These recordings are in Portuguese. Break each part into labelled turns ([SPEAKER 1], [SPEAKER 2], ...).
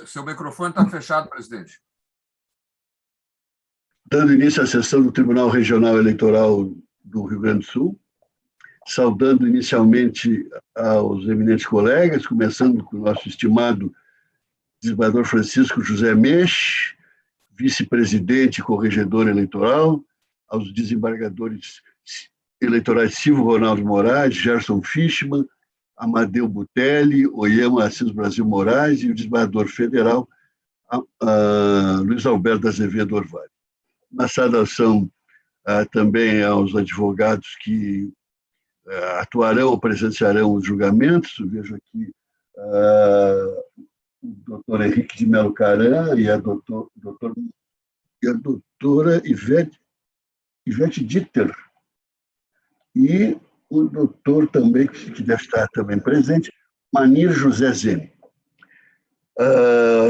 [SPEAKER 1] Seu microfone está fechado, presidente.
[SPEAKER 2] Dando início à sessão do Tribunal Regional Eleitoral do Rio Grande do Sul, saudando inicialmente aos eminentes colegas, começando com o nosso estimado desembargador Francisco José Mech, vice-presidente e corregedor eleitoral, aos desembargadores eleitorais Silvio Ronaldo Moraes, Gerson Fischmann, Amadeu Butelli, Oyama Assis Brasil Moraes e o desembargador federal Luiz Alberto Azevedo Orvalho. Uma saudação também aos advogados que atuarão ou presenciarão os julgamentos. Eu vejo aqui o doutor Henrique de Melo Caran e a doutora Ivete Dieter, e o doutor também, que deve estar também presente, Manir José Zene.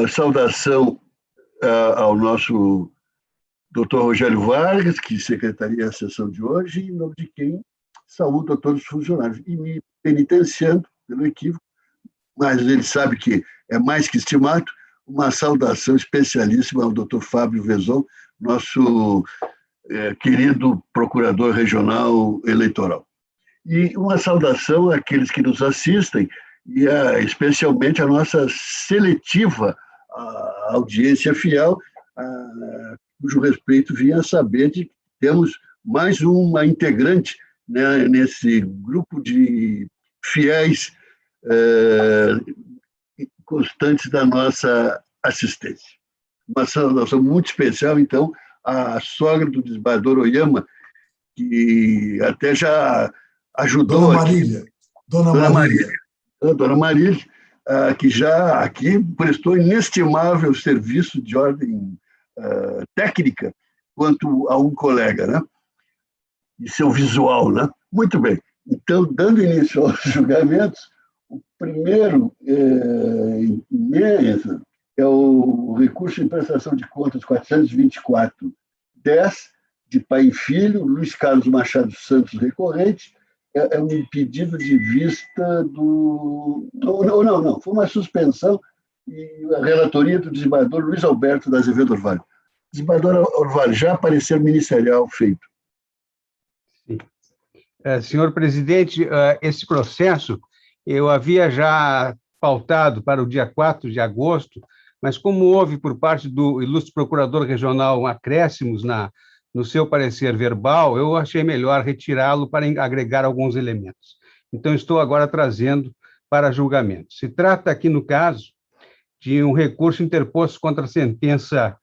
[SPEAKER 2] Saudação ao nosso doutor Rogério Vargas, que secretaria a sessão de hoje, em nome de quem saúdo a todos os funcionários, e me penitenciando pelo equívoco, mas ele sabe que é mais que estimado, uma saudação especialíssima ao doutor Fábio Vezon, nosso querido procurador regional eleitoral. E uma saudação àqueles que nos assistem, e especialmente a nossa seletiva audiência fiel, cujo respeito vinha a saber de que temos mais uma integrante, né, nesse grupo de fiéis constantes da nossa assistência. Uma saudação muito especial, então, à sogra do desembargador Oyama, que até já ajudou...
[SPEAKER 3] Dona Marília.
[SPEAKER 2] Dona Marília, que já aqui prestou inestimável serviço de ordem técnica quanto a um colega, né? E seu visual, né? Muito bem. Então, dando início aos julgamentos, o primeiro é o recurso de prestação de contas 424-10, de pai e filho, Luiz Carlos Machado Santos, recorrente. É um pedido de vista do... Não, foi uma suspensão e a relatoria do desembargador Luiz Alberto da Azevedo Orvalho. Desembargador Orvalho, já apareceu ministerial feito.
[SPEAKER 4] Sim. Senhor presidente, esse processo eu havia já pautado para o dia 4 de agosto, mas como houve por parte do ilustre procurador regional acréscimos no seu parecer verbal, eu achei melhor retirá-lo para agregar alguns elementos. Então, estou agora trazendo para julgamento. Se trata aqui, no caso, de um recurso interposto contra a sentença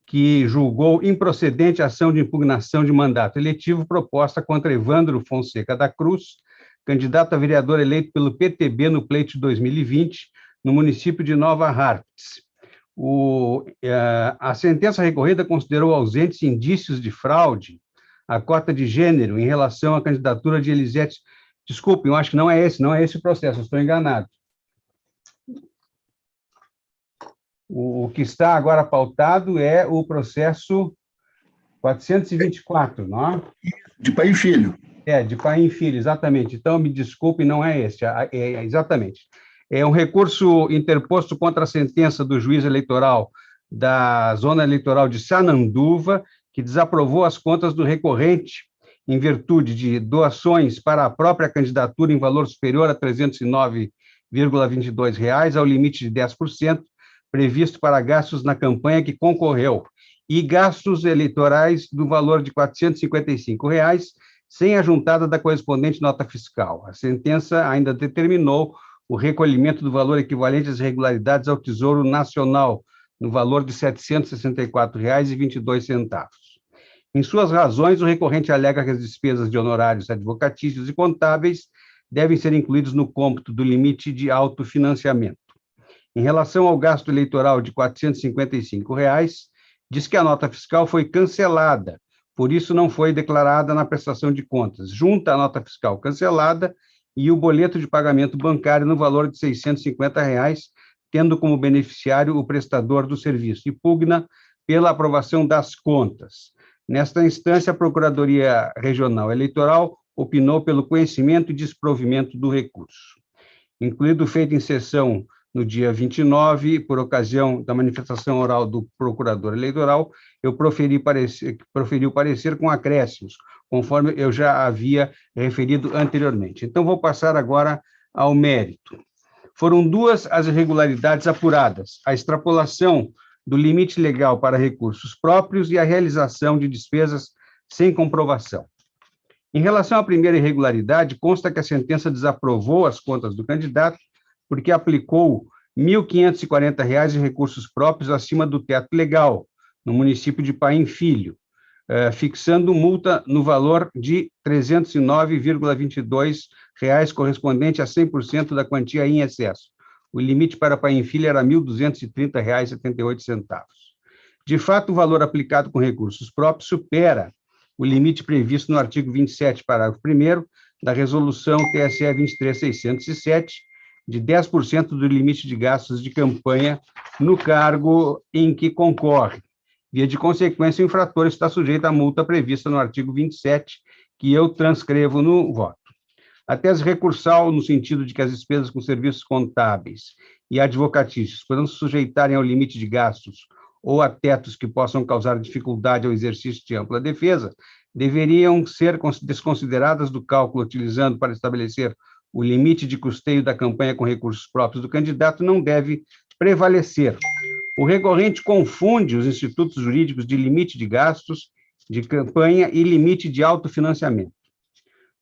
[SPEAKER 4] que julgou improcedente a ação de impugnação de mandato eletivo proposta contra Evandro Fonseca da Cruz, candidato a vereador eleito pelo PTB no pleito de 2020, no município de Nova Hartz. A sentença recorrida considerou ausentes indícios de fraude à cota de gênero em relação à candidatura de Elisete. Desculpe, eu acho que não é esse o processo, eu estou enganado. O que está agora pautado é o processo 424, não é?
[SPEAKER 2] De pai e filho.
[SPEAKER 4] De pai e filho, exatamente. Então, me desculpe, não é esse, exatamente. É um recurso interposto contra a sentença do juiz eleitoral da Zona Eleitoral de Sananduva, que desaprovou as contas do recorrente em virtude de doações para a própria candidatura em valor superior a R$ 309,22, ao limite de 10%, previsto para gastos na campanha que concorreu, e gastos eleitorais do valor de R$ 455, sem a juntada da correspondente nota fiscal. A sentença ainda determinou o recolhimento do valor equivalente às irregularidades ao Tesouro Nacional, no valor de R$ 764,22. Em suas razões, o recorrente alega que as despesas de honorários advocatícios e contábeis devem ser incluídos no cômputo do limite de autofinanciamento. Em relação ao gasto eleitoral de R$ 455, diz que a nota fiscal foi cancelada, por isso não foi declarada na prestação de contas. Junta a nota fiscal cancelada e o boleto de pagamento bancário no valor de R$ 650, tendo como beneficiário o prestador do serviço, e pugna pela aprovação das contas. Nesta instância, a Procuradoria Regional Eleitoral opinou pelo conhecimento e desprovimento do recurso. Incluído o feito em sessão no dia 29, por ocasião da manifestação oral do procurador eleitoral, eu proferi o parecer com acréscimos, conforme eu já havia referido anteriormente. Então, vou passar agora ao mérito. Foram duas as irregularidades apuradas: a extrapolação do limite legal para recursos próprios e a realização de despesas sem comprovação. Em relação à primeira irregularidade, consta que a sentença desaprovou as contas do candidato porque aplicou R$ 1.540 de recursos próprios acima do teto legal, no município de Paim Filho, fixando multa no valor de R$ 309,22, correspondente a 100% da quantia em excesso. O limite para Paim Filho era R$ 1.230,78. De fato, o valor aplicado com recursos próprios supera o limite previsto no artigo 27, parágrafo 1º, da Resolução TSE 23607, de 10% do limite de gastos de campanha no cargo em que concorre. Via de consequência, o infrator está sujeito à multa prevista no artigo 27, que eu transcrevo no voto. A tese recursal, no sentido de que as despesas com serviços contábeis e advocatícios poderão se sujeitarem ao limite de gastos ou a tetos que possam causar dificuldade ao exercício de ampla defesa, deveriam ser desconsideradas do cálculo utilizando para estabelecer o limite de custeio da campanha com recursos próprios do candidato, não deve prevalecer. O recorrente confunde os institutos jurídicos de limite de gastos de campanha e limite de autofinanciamento.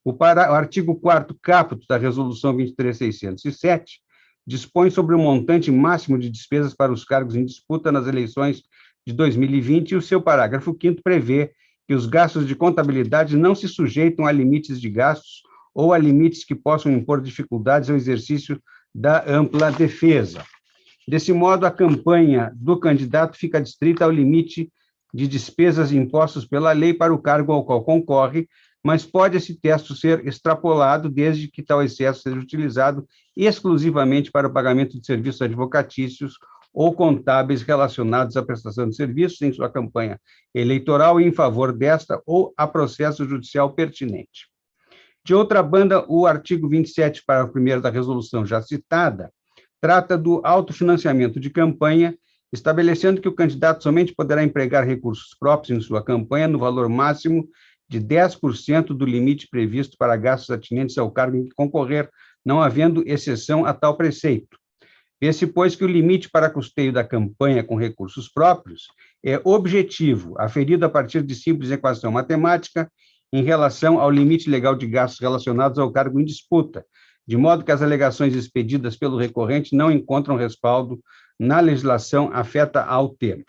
[SPEAKER 4] O artigo 4º caput da Resolução 23607 dispõe sobre o montante máximo de despesas para os cargos em disputa nas eleições de 2020 e o seu parágrafo 5º prevê que os gastos de contabilidade não se sujeitam a limites de gastos ou a limites que possam impor dificuldades ao exercício da ampla defesa. Desse modo, a campanha do candidato fica adstrita ao limite de despesas impostos pela lei para o cargo ao qual concorre, mas pode esse teto ser extrapolado desde que tal excesso seja utilizado exclusivamente para o pagamento de serviços advocatícios ou contábeis relacionados à prestação de serviços em sua campanha eleitoral e em favor desta ou a processo judicial pertinente. De outra banda, o artigo 27, parágrafo 1º da resolução já citada, trata do autofinanciamento de campanha, estabelecendo que o candidato somente poderá empregar recursos próprios em sua campanha no valor máximo de 10% do limite previsto para gastos atinentes ao cargo em que concorrer, não havendo exceção a tal preceito. Vê-se, pois, que o limite para custeio da campanha com recursos próprios é objetivo, aferido a partir de simples equação matemática em relação ao limite legal de gastos relacionados ao cargo em disputa, de modo que as alegações expedidas pelo recorrente não encontram respaldo na legislação afeta ao tema.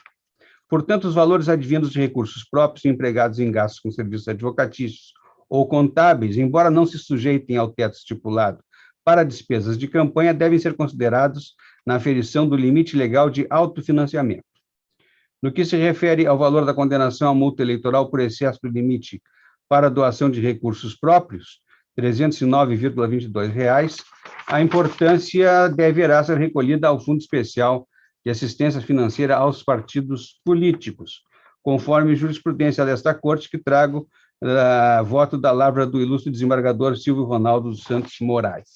[SPEAKER 4] Portanto, os valores advindos de recursos próprios empregados em gastos com serviços advocatícios ou contábeis, embora não se sujeitem ao teto estipulado para despesas de campanha, devem ser considerados na aferição do limite legal de autofinanciamento. No que se refere ao valor da condenação à multa eleitoral por excesso do limite para doação de recursos próprios, R$ 309,22, a importância deverá ser recolhida ao Fundo Especial de Assistência Financeira aos Partidos Políticos, conforme jurisprudência desta Corte, que trago voto da lavra do ilustre desembargador Silvio Ronaldo dos Santos Moraes.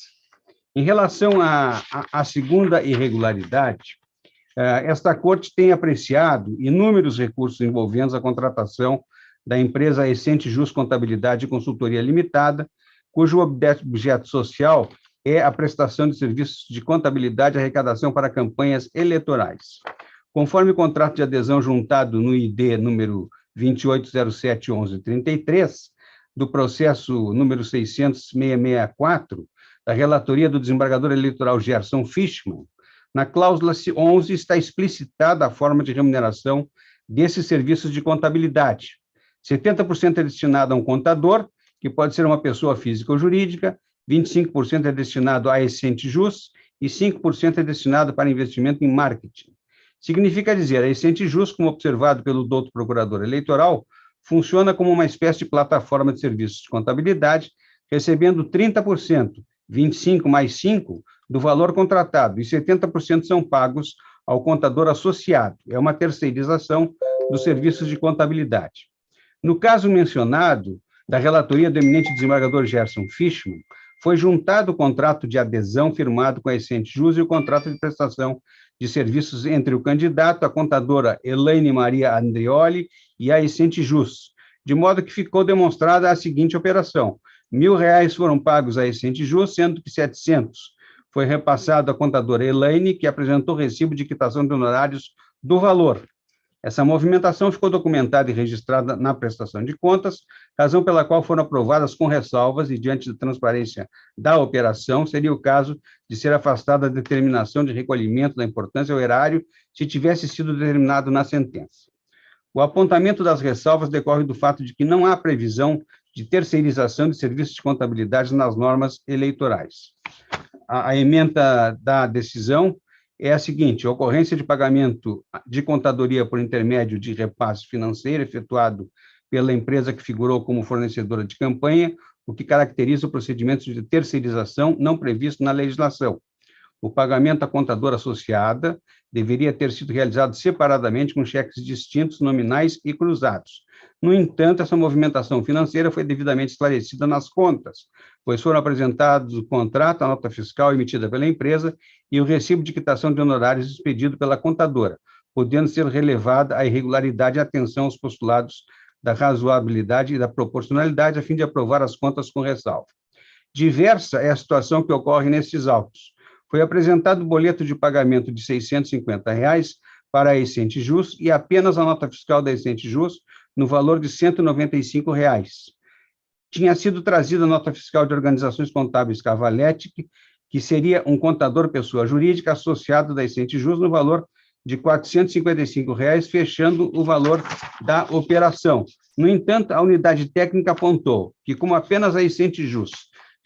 [SPEAKER 4] Em relação à segunda irregularidade, esta Corte tem apreciado inúmeros recursos envolvendo a contratação da empresa Essente Jus Contabilidade e Consultoria Limitada, cujo objeto social é a prestação de serviços de contabilidade e arrecadação para campanhas eleitorais. Conforme o contrato de adesão juntado no ID número 28071133, do processo número 600-664, da relatoria do desembargador eleitoral Gerson Fischmann, na cláusula 11 está explicitada a forma de remuneração desses serviços de contabilidade. 70% é destinado a um contador, que pode ser uma pessoa física ou jurídica, 25% é destinado a Essente Jus e 5% é destinado para investimento em marketing. Significa dizer, a Essente Jus, como observado pelo douto procurador eleitoral, funciona como uma espécie de plataforma de serviços de contabilidade, recebendo 30%, 25 mais 5, do valor contratado, e 70% são pagos ao contador associado. É uma terceirização dos serviços de contabilidade. No caso mencionado, da relatoria do eminente desembargador Gerson Fischmann, foi juntado o contrato de adesão firmado com a Essente Jus e o contrato de prestação de serviços entre o candidato, a contadora Elaine Maria Andrioli e a Essente Jus, de modo que ficou demonstrada a seguinte operação: R$ 1.000 foram pagos à Essente Jus, sendo que 700 foi repassado à contadora Elaine, que apresentou recibo de quitação de honorários do valor. Essa movimentação ficou documentada e registrada na prestação de contas, razão pela qual foram aprovadas com ressalvas e, diante da transparência da operação, seria o caso de ser afastada a determinação de recolhimento da importância ao erário se tivesse sido determinado na sentença. O apontamento das ressalvas decorre do fato de que não há previsão de terceirização de serviços de contabilidade nas normas eleitorais. A ementa da decisão é a seguinte: a ocorrência de pagamento de contadoria por intermédio de repasse financeiro efetuado pela empresa que figurou como fornecedora de campanha, o que caracteriza o procedimento de terceirização não previsto na legislação. O pagamento à contadora associada deveria ter sido realizado separadamente com cheques distintos, nominais e cruzados. No entanto, essa movimentação financeira foi devidamente esclarecida nas contas, pois foram apresentados o contrato, a nota fiscal emitida pela empresa e o recibo de quitação de honorários expedido pela contadora, podendo ser relevada a irregularidade e atenção aos postulados da razoabilidade e da proporcionalidade, a fim de aprovar as contas com ressalva. Diversa é a situação que ocorre nesses autos. Foi apresentado o boleto de pagamento de R$ 650 para a Essente Jus e apenas a nota fiscal da Essente Jus no valor de R$ 195. Tinha sido trazida a nota fiscal de Organizações Contábeis Cavaletti, que seria um contador pessoa jurídica associado da Essente Jus no valor de R$ 455, fechando o valor da operação. No entanto, a unidade técnica apontou que, como apenas a Essente Jus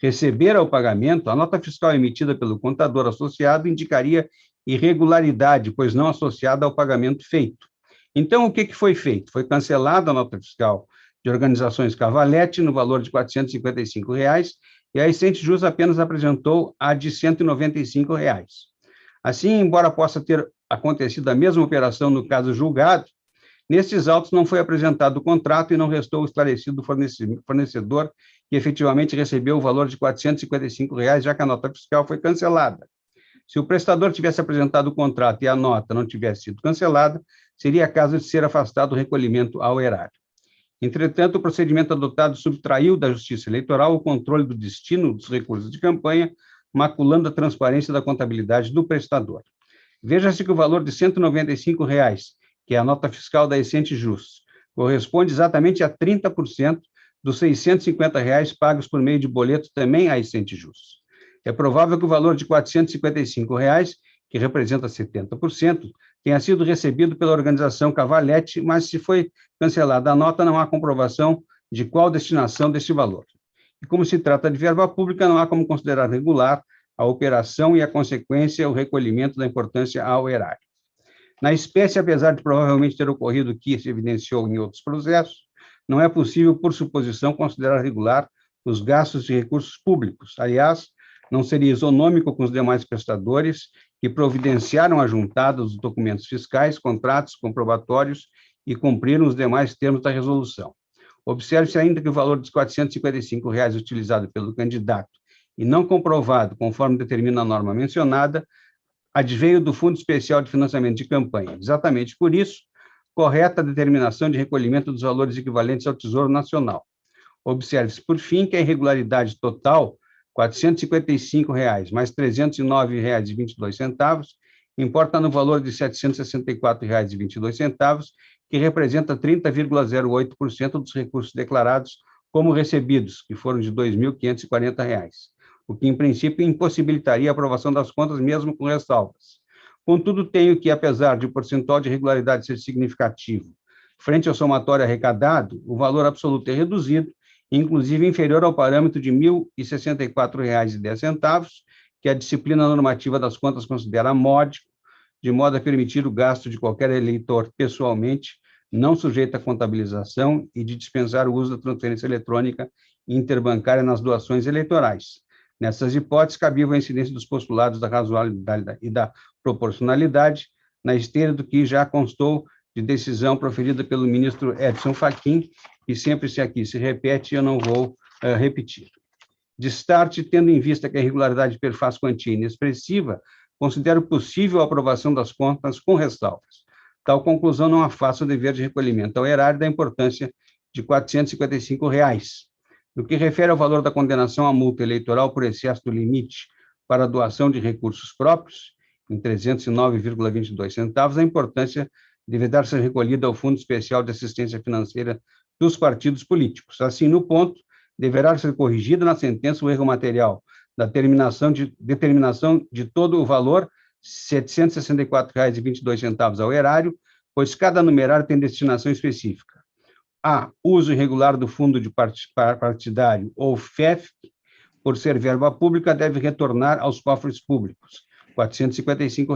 [SPEAKER 4] recebera o pagamento, a nota fiscal emitida pelo contador associado indicaria irregularidade, pois não associada ao pagamento feito. Então, o que foi feito? Foi cancelada a nota fiscal de Organizações Cavaletti no valor de R$ 455, e a Essente Jus apenas apresentou a de R$ 195. Assim, embora possa ter acontecido a mesma operação no caso julgado, nestes autos não foi apresentado o contrato e não restou esclarecido o fornecedor que efetivamente recebeu o valor de R$ 455, já que a nota fiscal foi cancelada. Se o prestador tivesse apresentado o contrato e a nota não tivesse sido cancelada, seria caso de ser afastado o recolhimento ao erário. Entretanto, o procedimento adotado subtraiu da Justiça Eleitoral o controle do destino dos recursos de campanha, maculando a transparência da contabilidade do prestador. Veja-se que o valor de R$ 195, que é a nota fiscal da Essente Jus, corresponde exatamente a 30% dos R$ 650 pagos por meio de boleto também à Essente Jus. É provável que o valor de R$ 455, que representa 70%, tenha sido recebido pela organização Cavaletti, mas se foi cancelada a nota, não há comprovação de qual destinação deste valor. E como se trata de verba pública, não há como considerar regular a operação e a consequência, o recolhimento da importância ao erário. Na espécie, apesar de provavelmente ter ocorrido o que se evidenciou em outros processos, não é possível, por suposição, considerar regular os gastos de recursos públicos. Aliás, não seria isonômico com os demais prestadores que providenciaram a juntada dos documentos fiscais, contratos, comprobatórios e cumpriram os demais termos da resolução. Observe-se ainda que o valor dos R$ 455 utilizado pelo candidato e não comprovado, conforme determina a norma mencionada, adveio do Fundo Especial de Financiamento de Campanha. Exatamente por isso, correta a determinação de recolhimento dos valores equivalentes ao Tesouro Nacional. Observe-se, por fim, que a irregularidade total, R$ 455 mais R$ 309,22, importa no valor de R$ 764,22, que representa 30,08% dos recursos declarados como recebidos, que foram de R$ 2.540, o que, em princípio, impossibilitaria a aprovação das contas, mesmo com ressalvas. Contudo, tenho que, apesar de o percentual de irregularidade ser significativo, frente ao somatório arrecadado, o valor absoluto é reduzido, inclusive inferior ao parâmetro de R$ 1.064,10, que a disciplina normativa das contas considera módico, de modo a permitir o gasto de qualquer eleitor pessoalmente, não sujeito à contabilização, e de dispensar o uso da transferência eletrônica interbancária nas doações eleitorais. Nessas hipóteses, cabível a incidência dos postulados da razoabilidade e da proporcionalidade, na esteira do que já constou de decisão proferida pelo ministro Edson Fachin, que sempre aqui se repete e eu não vou repetir. De start, tendo em vista que a irregularidade perfaz quantia inexpressiva, considero possível a aprovação das contas com ressalvas. Tal conclusão não afasta o dever de recolhimento ao erário da importância de R$ 455. No que refere ao valor da condenação à multa eleitoral por excesso do limite para a doação de recursos próprios, em R$ 309,22, a importância deverá ser recolhida ao Fundo Especial de Assistência Financeira dos Partidos Políticos. Assim, no ponto, deverá ser corrigida na sentença o erro material da determinação de todo o valor, R$ 764,22 ao erário, pois cada numerário tem destinação específica. A. Uso irregular do fundo de partidário ou FEF, por ser verba pública, deve retornar aos cofres públicos, R$ 455.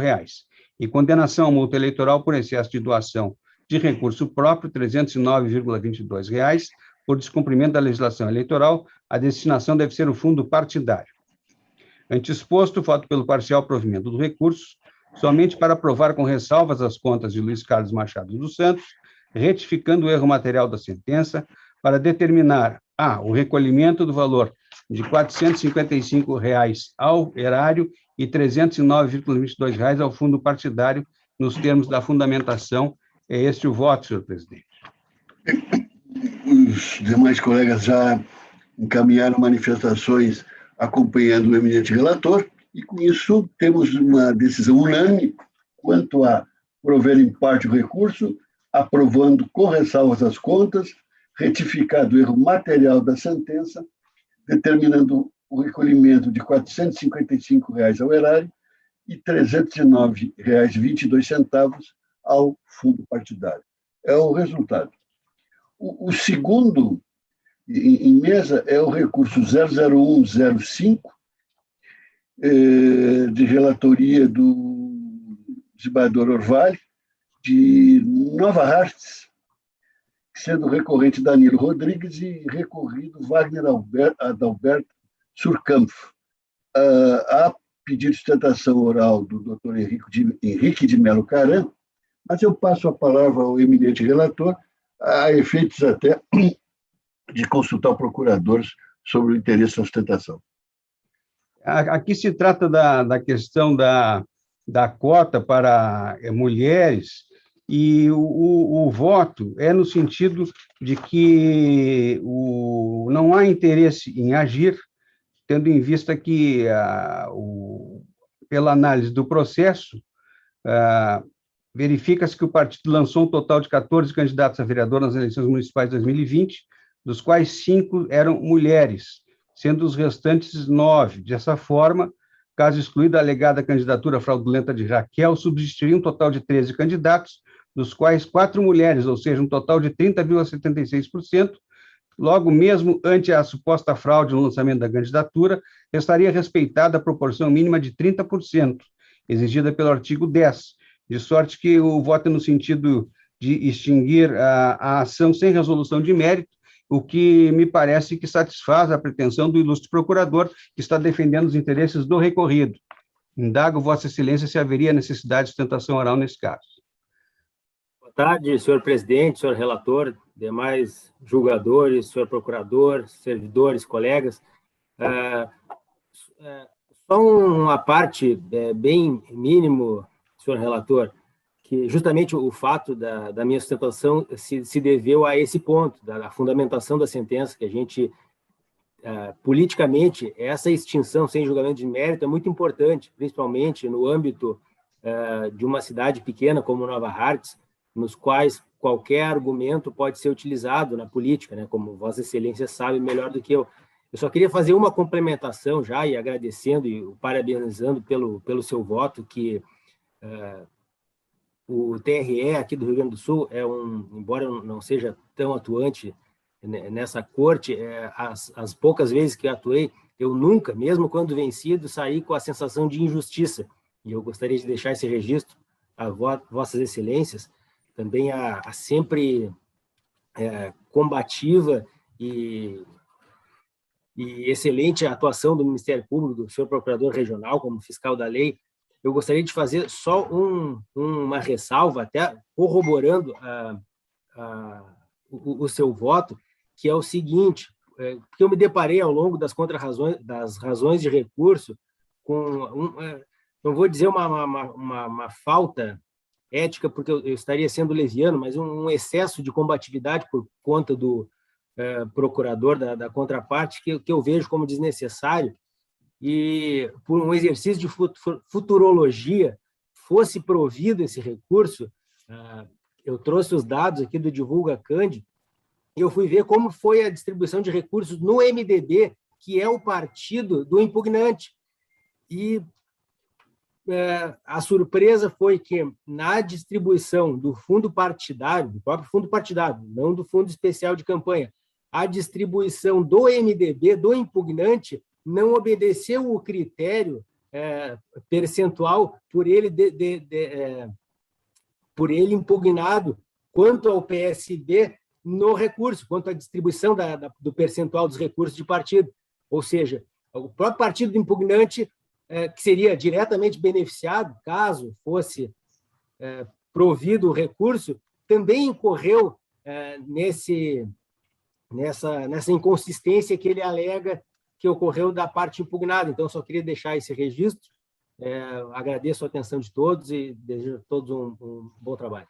[SPEAKER 4] E condenação à multa eleitoral por excesso de doação de recurso próprio, R$ 309,22, por descumprimento da legislação eleitoral, a destinação deve ser o fundo partidário. Ante exposto, voto pelo parcial provimento do recurso, somente para aprovar com ressalvas as contas de Luiz Carlos Machado dos Santos, retificando o erro material da sentença, para determinar a. O recolhimento do valor de R$ 455 ao erário e R$ 309,22 ao fundo partidário, nos termos da fundamentação. É este o voto, senhor presidente.
[SPEAKER 2] Os demais colegas já encaminharam manifestações acompanhando o eminente relator, e com isso temos uma decisão unânime quanto a prover em parte o recurso, aprovando com ressalvas as contas, retificado o erro material da sentença, determinando o recolhimento de R$ 455 ao erário e R$ 309,22 ao fundo partidário. É o resultado. O segundo em mesa é o recurso 00105, de relatoria do desembargador Orvalho, de Nova Hartz, sendo recorrente Danilo Rodrigues e recorrido Wagner Adalberto Surcampf. A pedido de sustentação oral do doutor Henrique de Melo Caran, mas eu passo a palavra ao eminente relator, a efeitos até de consultar o procurador sobre o interesse da sustentação.
[SPEAKER 4] Aqui se trata da questão da cota para mulheres, e o voto é no sentido de que não há interesse em agir, tendo em vista que, pela análise do processo, verifica-se que o partido lançou um total de 14 candidatos a vereador nas eleições municipais de 2020, dos quais 5 eram mulheres, sendo os restantes 9. Dessa forma, caso excluída a alegada candidatura fraudulenta de Raquel, subsistiria um total de 13 candidatos, dos quais 4 mulheres, ou seja, um total de 30,76%. Logo, mesmo ante a suposta fraude no lançamento da candidatura, estaria respeitada a proporção mínima de 30%, exigida pelo artigo 10, de sorte que o voto é no sentido de extinguir a ação sem resolução de mérito, o que me parece que satisfaz a pretensão do ilustre procurador, que está defendendo os interesses do recorrido. Indago Vossa Excelência se haveria necessidade de sustentação oral nesse caso.
[SPEAKER 3] Boa tarde, senhor presidente, senhor relator, demais julgadores, senhor procurador, servidores, colegas. Só uma parte bem mínimo, senhor relator, que justamente o fato da minha sustentação se deveu a esse ponto, da fundamentação da sentença, que a gente, politicamente, essa extinção sem julgamento de mérito é muito importante, principalmente no âmbito de uma cidade pequena como Nova Hartz, nos quais qualquer argumento pode ser utilizado na política, né, como Vossa Excelência sabe melhor do que eu. Eu só queria fazer uma complementação já, e agradecendo e parabenizando pelo seu voto, que o TRE aqui do Rio Grande do Sul embora eu não seja tão atuante nessa corte, as poucas vezes que eu atuei, eu nunca, mesmo quando vencido, saí com a sensação de injustiça. E eu gostaria de deixar esse registro a Vossas Excelências, também a sempre combativa e excelente atuação do Ministério Público, do senhor Procurador Regional, como fiscal da lei. Eu gostaria de fazer só uma ressalva, até corroborando o seu voto, que é o seguinte: porque eu me deparei ao longo das das razões de recurso com, não vou dizer uma falta ética, porque eu estaria sendo leviano, mas um excesso de combatividade por conta do procurador da contraparte, que eu vejo como desnecessário, e por um exercício de futurologia fosse provido esse recurso. Eu trouxe os dados aqui do Divulga Cândido, e eu fui ver como foi a distribuição de recursos no MDB, que é o partido do impugnante. E a surpresa foi que, na distribuição do fundo partidário, do próprio fundo partidário, não do fundo especial de campanha, a distribuição do MDB, do impugnante, não obedeceu o critério percentual por ele impugnado quanto ao PSB no recurso, quanto à distribuição do percentual dos recursos de partido. Ou seja, o próprio partido do impugnante, que seria diretamente beneficiado, caso fosse provido o recurso, também incorreu nessa inconsistência que ele alega que ocorreu da parte impugnada. Então, só queria deixar esse registro. Agradeço a atenção de todos e desejo a todos um bom trabalho.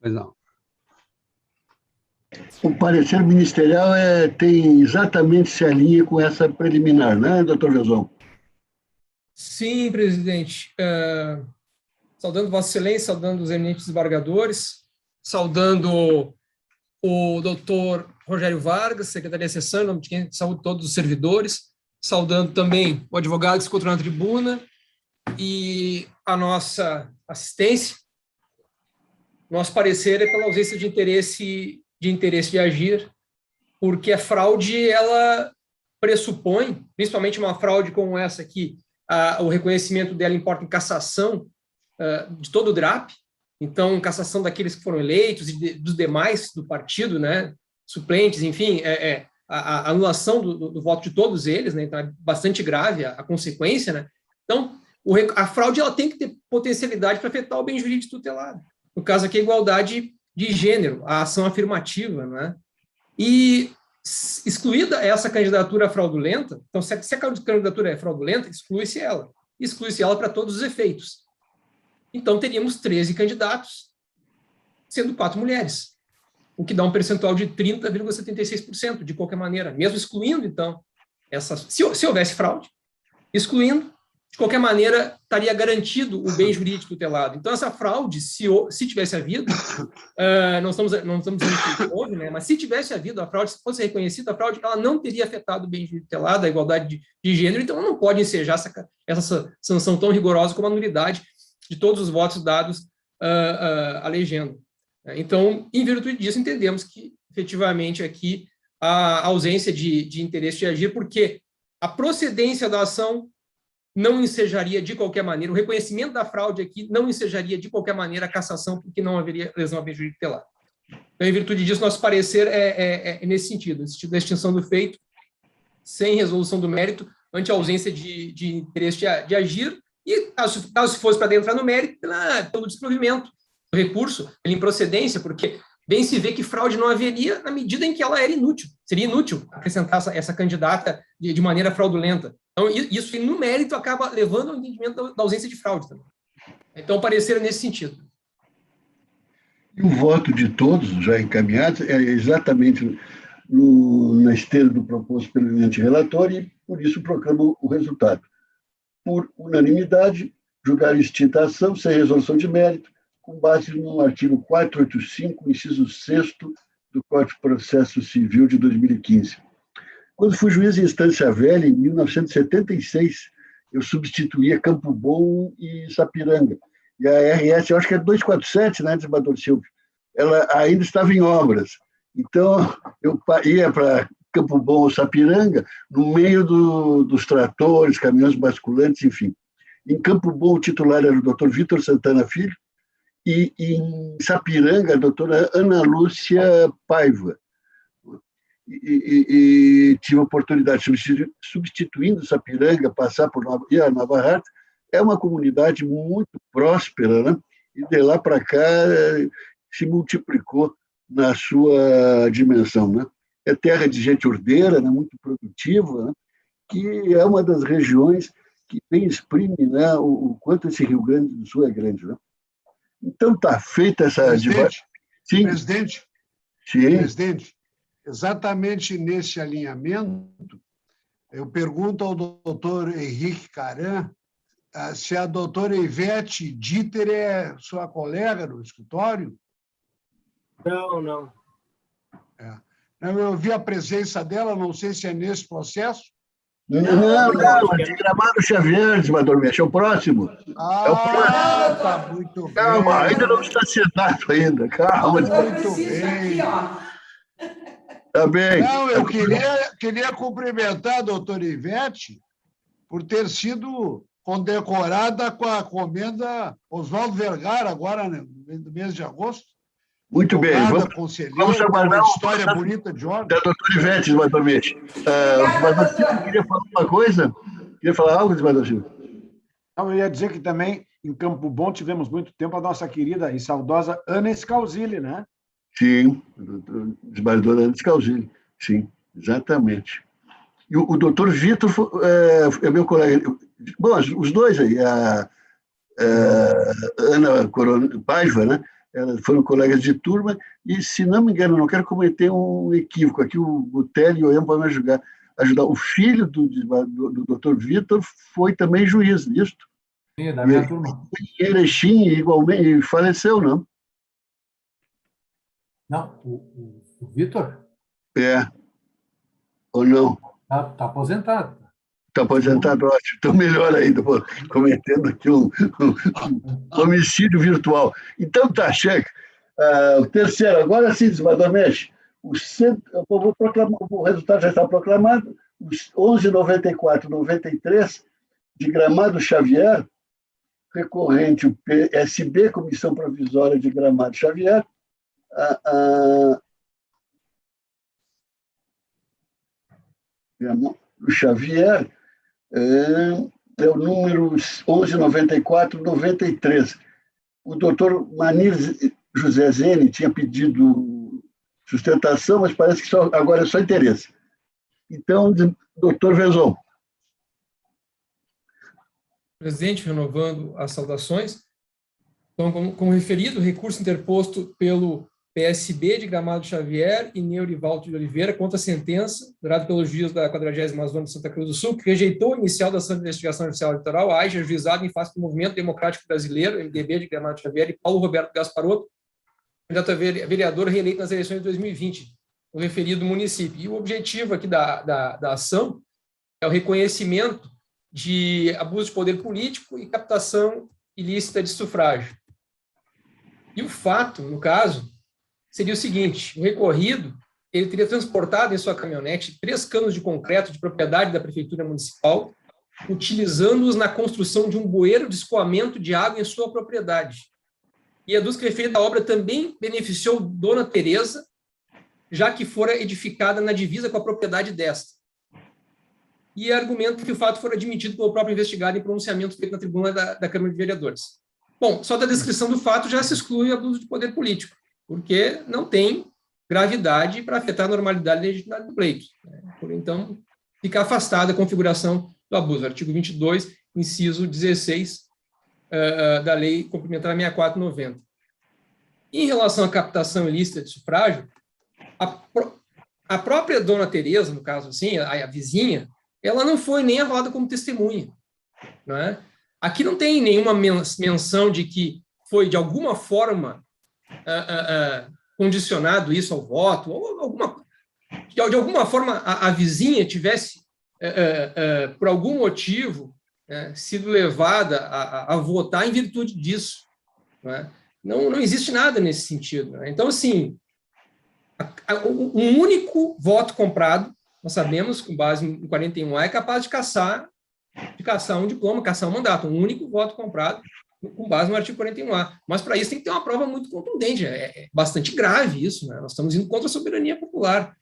[SPEAKER 4] Pois não.
[SPEAKER 2] O parecer ministerial tem exatamente se alinha com essa preliminar, né, doutor Josão?
[SPEAKER 5] Sim, presidente. Saudando Vossa Excelência, saudando os eminentes desembargadores, saudando o doutor Rogério Vargas, Secretaria de Sessão, em nome de quem saúde todos os servidores, saudando também o advogado que se encontra na tribuna e a nossa assistência. Nosso parecer é pela ausência de interesse de agir, porque a fraude, ela pressupõe, principalmente uma fraude como essa aqui, o reconhecimento dela importa em cassação de todo o DRAP, então, cassação daqueles que foram eleitos e dos demais do partido, né, suplentes, enfim, a anulação do voto de todos eles, né, então é bastante grave a consequência, né. Então, a fraude ela tem que ter potencialidade para afetar o bem jurídico tutelado. No caso aqui, a igualdade de gênero, a ação afirmativa, né, e excluída essa candidatura fraudulenta, então, se a candidatura é fraudulenta, exclui-se ela para todos os efeitos. Então, teríamos 13 candidatos, sendo 4 mulheres, o que dá um percentual de 30,76%, de qualquer maneira, mesmo excluindo, então, se houvesse fraude, excluindo, de qualquer maneira, estaria garantido o bem jurídico tutelado. Então, essa fraude, se tivesse havido, não estamos dizendo que houve, né, mas se tivesse havido a fraude, se fosse reconhecida a fraude, ela não teria afetado o bem jurídico tutelado, a igualdade de gênero, então ela não pode ensejar essa sanção tão rigorosa como a nulidade de todos os votos dados à legenda. Então, em virtude disso, entendemos que, efetivamente, aqui a ausência de interesse de agir, porque a procedência da ação não ensejaria de qualquer maneira, o reconhecimento da fraude aqui não ensejaria de qualquer maneira a cassação, porque não haveria lesão a bem jurídico tutelado. Então, em virtude disso, nosso parecer é nesse sentido da extinção do feito, sem resolução do mérito, ante a ausência de interesse de agir, e caso fosse para entrar no mérito, pelo desprovimento do recurso, pela improcedência, porque bem se vê que fraude não haveria na medida em que ela era inútil. Seria inútil acrescentar essa candidata de maneira fraudulenta. Então, isso no mérito acaba levando ao entendimento da ausência de fraude também. Então, o parecer é nesse sentido.
[SPEAKER 2] E o voto de todos, já encaminhados, é exatamente na esteira do proposto pelo eminente relator, e por isso proclamo o resultado. Por unanimidade, julgar extinta a ação sem resolução de mérito, com base no artigo 485, inciso 6º do Código de Processo Civil de 2015. Quando fui juiz em instância velha, em 1976, eu substituía Campo Bom e Sapiranga. E a RS, eu acho que é 247, né, desembargador Silvio? Ela ainda estava em obras. Então, eu ia para Campo Bom ou Sapiranga, no meio dos tratores, caminhões basculantes, enfim. Em Campo Bom, o titular era o doutor Vitor Santana Filho, e em Sapiranga, a doutora Ana Lúcia Paiva. E tive a oportunidade, substituindo Sapiranga, passar por Nova Hartz. É uma comunidade muito próspera, né? E de lá para cá se multiplicou na sua dimensão, né? é terra de gente ordeira, né, muito produtiva, né, que é uma das regiões que bem exprime, né, o quanto esse Rio Grande do Sul é grande. Né? Então, está feita essa...
[SPEAKER 6] Presidente,
[SPEAKER 2] Sim.
[SPEAKER 6] Presidente, exatamente nesse alinhamento, eu pergunto ao doutor Henrique Caran se a doutora Ivete Dieter é sua colega no escritório.
[SPEAKER 3] Não.
[SPEAKER 6] Eu vi a presença dela, não sei se é nesse processo.
[SPEAKER 2] Não, de Gramado Xavier, desembargador Mendes, é o próximo.
[SPEAKER 6] Tá muito bem.
[SPEAKER 2] Calma, ainda não está sentado ainda, calma.
[SPEAKER 6] Muito bem.
[SPEAKER 2] Tá bem.
[SPEAKER 6] Não, eu queria cumprimentar a doutora Ivete por ter sido condecorada com a comenda Oswaldo Vergara, agora no mês de agosto.
[SPEAKER 2] Muito bem. Vamos aguardar
[SPEAKER 6] uma história bonita de ordem.
[SPEAKER 2] Da doutora Ivete, desembargador Mendes. Desembargador Silva, queria falar uma coisa? Queria falar algo, desembargador Silva?
[SPEAKER 7] Eu ia dizer que também, em Campo Bom, tivemos muito tempo a nossa querida e saudosa Ana Scalzilli, né?
[SPEAKER 2] Sim, desembargador Ana Scalzilli. Sim, exatamente. E o doutor Vitor é meu colega. Bom, os dois aí, a Ana Paiva, né? Elas foram colegas de turma, e, se não me engano, não quero cometer um equívoco aqui, o Télio e o Oian podem me ajudar. O filho do doutor Vitor foi também juiz, isso?
[SPEAKER 8] Sim, da minha turma.
[SPEAKER 2] Em Erechim, igualmente, e faleceu, não?
[SPEAKER 8] Não, o Vitor?
[SPEAKER 2] Ou não?
[SPEAKER 8] Está aposentado.
[SPEAKER 2] Está aposentado, ótimo. Então, melhor ainda, cometendo aqui um homicídio virtual. Então, tá, chega. O terceiro, agora sim, desembargador Mendes, o resultado já está proclamado, os 1194-93 de Gramado Xavier, recorrente o PSB, Comissão Provisória de Gramado Xavier, o Xavier é o número 1194-93. O doutor Manir José Zene tinha pedido sustentação, mas parece que agora é só interesse. Então, doutor Vezon.
[SPEAKER 5] Presidente, renovando as saudações. Então, como referido, o recurso interposto pelo PSB de Gramado Xavier e Neurivaldo de Oliveira contra a sentença dada pelo juiz da 40ª Zona de Santa Cruz do Sul, que rejeitou o inicial da ação de investigação judicial eleitoral, AIJA, ajuizado em face do Movimento Democrático Brasileiro, MDB de Gramado Xavier, e Paulo Roberto Gasparotto, candidato a vereador reeleito nas eleições de 2020, no referido município. E o objetivo aqui da ação é o reconhecimento de abuso de poder político e captação ilícita de sufrágio. E o fato, no caso, seria o seguinte: o recorrido ele teria transportado em sua caminhonete 3 canos de concreto de propriedade da Prefeitura Municipal, utilizando-os na construção de um bueiro de escoamento de água em sua propriedade. E a que referida obra também beneficiou Dona Tereza, já que fora edificada na divisa com a propriedade desta. E argumento que o fato for admitido pelo próprio investigado em pronunciamento feito na tribuna da Câmara de Vereadores. Bom, só da descrição do fato já se exclui o abuso de poder político, porque não tem gravidade para afetar a normalidade e legitimidade do pleito. Por então, fica afastada a configuração do abuso. Artigo 22, inciso 16 da Lei Complementar 64/90. Em relação à captação ilícita de sufrágio, a própria Dona Tereza, no caso assim, a vizinha, ela não foi nem avalada como testemunha. Não é? Aqui não tem nenhuma menção de que foi, de alguma forma, condicionado isso ao voto, ou de alguma forma a vizinha tivesse, por algum motivo, sido levada a votar em virtude disso. Não existe nada nesse sentido. Não é? Então, assim, um único voto comprado, nós sabemos, com base em 41A, é capaz de caçar um diploma, caçar um mandato. Um único voto comprado com base no artigo 41A. Mas, para isso, tem que ter uma prova muito contundente. É bastante grave isso. Né? Nós estamos indo contra a soberania popular.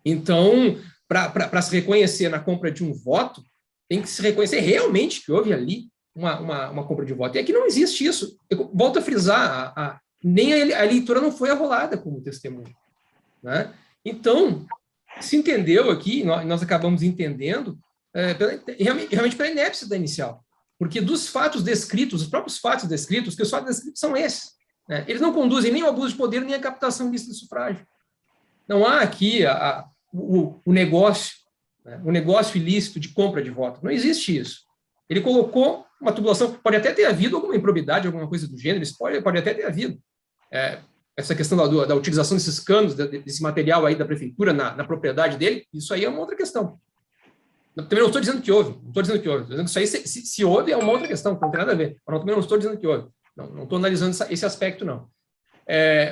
[SPEAKER 5] Então, para se reconhecer na compra de um voto, tem que se reconhecer realmente que houve ali uma compra de voto. E aqui não existe isso. Eu volto a frisar, nem a eleitora não foi arrolada como testemunha. Né? Então, se entendeu aqui, nós acabamos entendendo, realmente pela inépcia da inicial. Porque dos fatos descritos, os próprios fatos descritos, que os fatos descritos são esses, né? Eles não conduzem nem ao abuso de poder, nem à captação ilícita de sufrágio. Não há aqui o negócio, né? O negócio ilícito de compra de voto. Não existe isso. Ele colocou uma tubulação, pode até ter havido alguma improbidade, alguma coisa do gênero, isso pode até ter havido. Essa questão da utilização desses canos, desse material aí da prefeitura na propriedade dele, isso aí é uma outra questão. Também não estou dizendo que houve, estou dizendo que isso aí, se houve, é uma outra questão, não tem nada a ver. Mas também não estou dizendo que houve. Não estou analisando esse aspecto, não.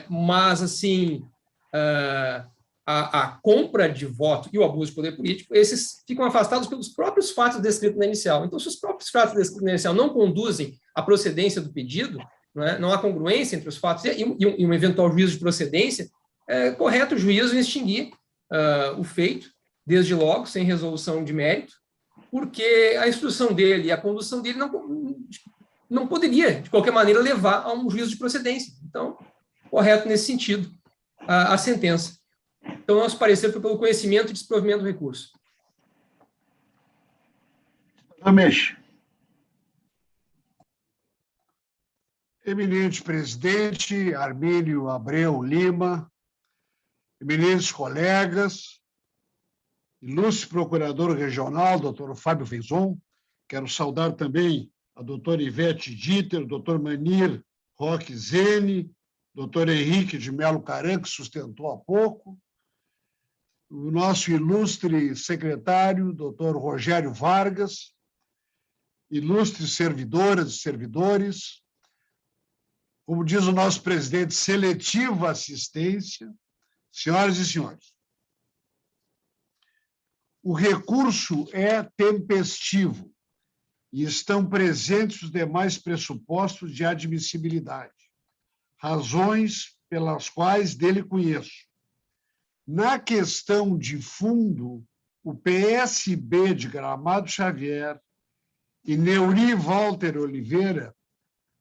[SPEAKER 5] Mas, assim, a compra de voto e o abuso de poder político, esses ficam afastados pelos próprios fatos descritos na inicial. Então, se os próprios fatos descritos na inicial não conduzem à procedência do pedido, não há congruência entre os fatos e um eventual juízo de procedência, é correto o juízo extinguir o feito, desde logo, sem resolução de mérito, porque a instrução dele e a condução dele não poderia, de qualquer maneira, levar a um juízo de procedência. Então, correto nesse sentido a sentença. Então, nosso parecer foi pelo conhecimento e desprovimento do recurso.
[SPEAKER 2] Ramesh.
[SPEAKER 6] Eminente presidente Armínio Abreu Lima, eminentes colegas, ilustre procurador regional, doutor Fábio Feizon, quero saudar também a doutora Ivete Dieter, doutor Manir Roque Zene, doutor Henrique de Melo Caran, que sustentou há pouco, o nosso ilustre secretário, doutor Rogério Vargas, ilustres servidoras e servidores, como diz o nosso presidente, seletiva assistência, senhoras e senhores. O recurso é tempestivo e estão presentes os demais pressupostos de admissibilidade, razões pelas quais dele conheço. Na questão de fundo, o PSB de Gramado Xavier e Neuri Walter Oliveira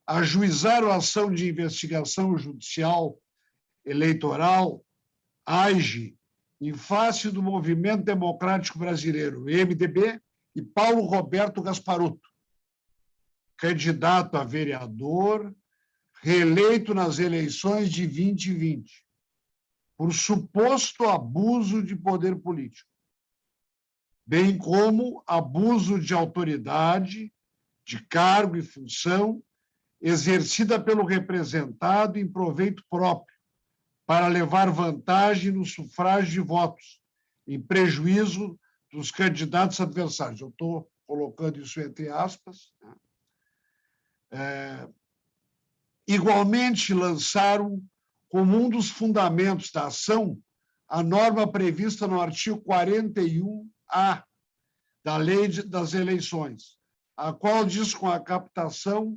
[SPEAKER 6] ajuizaram a ação de investigação judicial eleitoral, AIGE, em face do Movimento Democrático Brasileiro, MDB, e Paulo Roberto Gasparotto, candidato a vereador, reeleito nas eleições de 2020, por suposto abuso de poder político, bem como abuso de autoridade, de cargo e função, exercida pelo representado em proveito próprio, para levar vantagem no sufrágio de votos, em prejuízo dos candidatos adversários. Eu estou colocando isso entre aspas. Igualmente, lançaram, como um dos fundamentos da ação, a norma prevista no artigo 41A da Lei das Eleições, a qual diz com a captação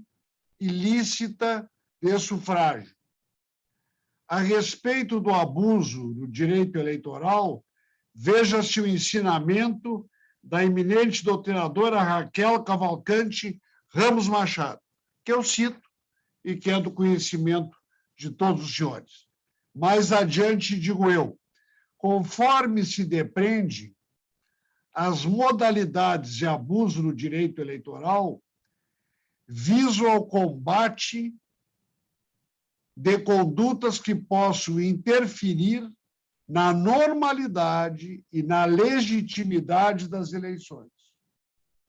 [SPEAKER 6] ilícita de sufrágio. A respeito do abuso do direito eleitoral, veja-se o ensinamento da eminente doutrinadora Raquel Cavalcante Ramos Machado, que eu cito e que é do conhecimento de todos os senhores. Mais adiante, digo eu, conforme se depreende, as modalidades de abuso do direito eleitoral visam ao combate de condutas que possam interferir na normalidade e na legitimidade das eleições,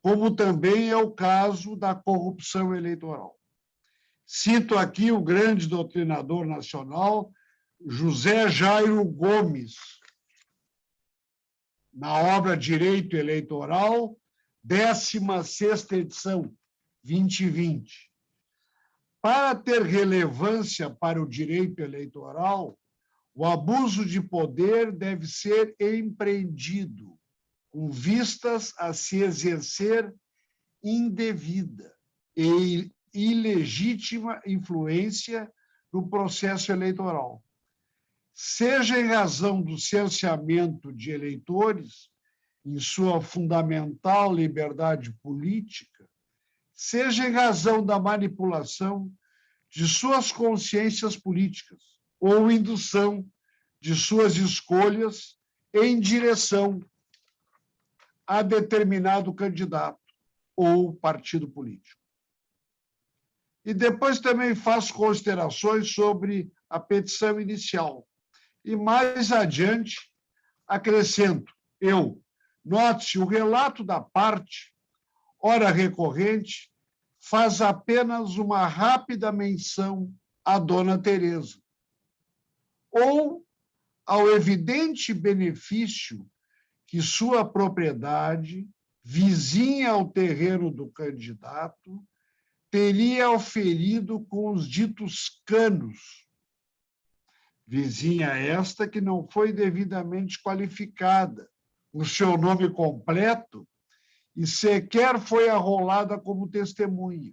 [SPEAKER 6] como também é o caso da corrupção eleitoral. Cito aqui o grande doutrinador nacional, José Jairo Gomes, na obra Direito Eleitoral, 16ª edição, 2020. Para ter relevância para o direito eleitoral, o abuso de poder deve ser empreendido com vistas a se exercer indevida e ilegítima influência no processo eleitoral, seja em razão do cerceamento de eleitores em sua fundamental liberdade política, seja em razão da manipulação de suas consciências políticas ou indução de suas escolhas em direção a determinado candidato ou partido político. E depois também faço considerações sobre a petição inicial. E mais adiante, acrescento, note-se, o relato da parte, ora recorrente, faz apenas uma rápida menção à dona Tereza, ou ao evidente benefício que sua propriedade, vizinha ao terreno do candidato, teria oferido com os ditos canos, vizinha esta que não foi devidamente qualificada no seu nome completo e sequer foi arrolada como testemunha.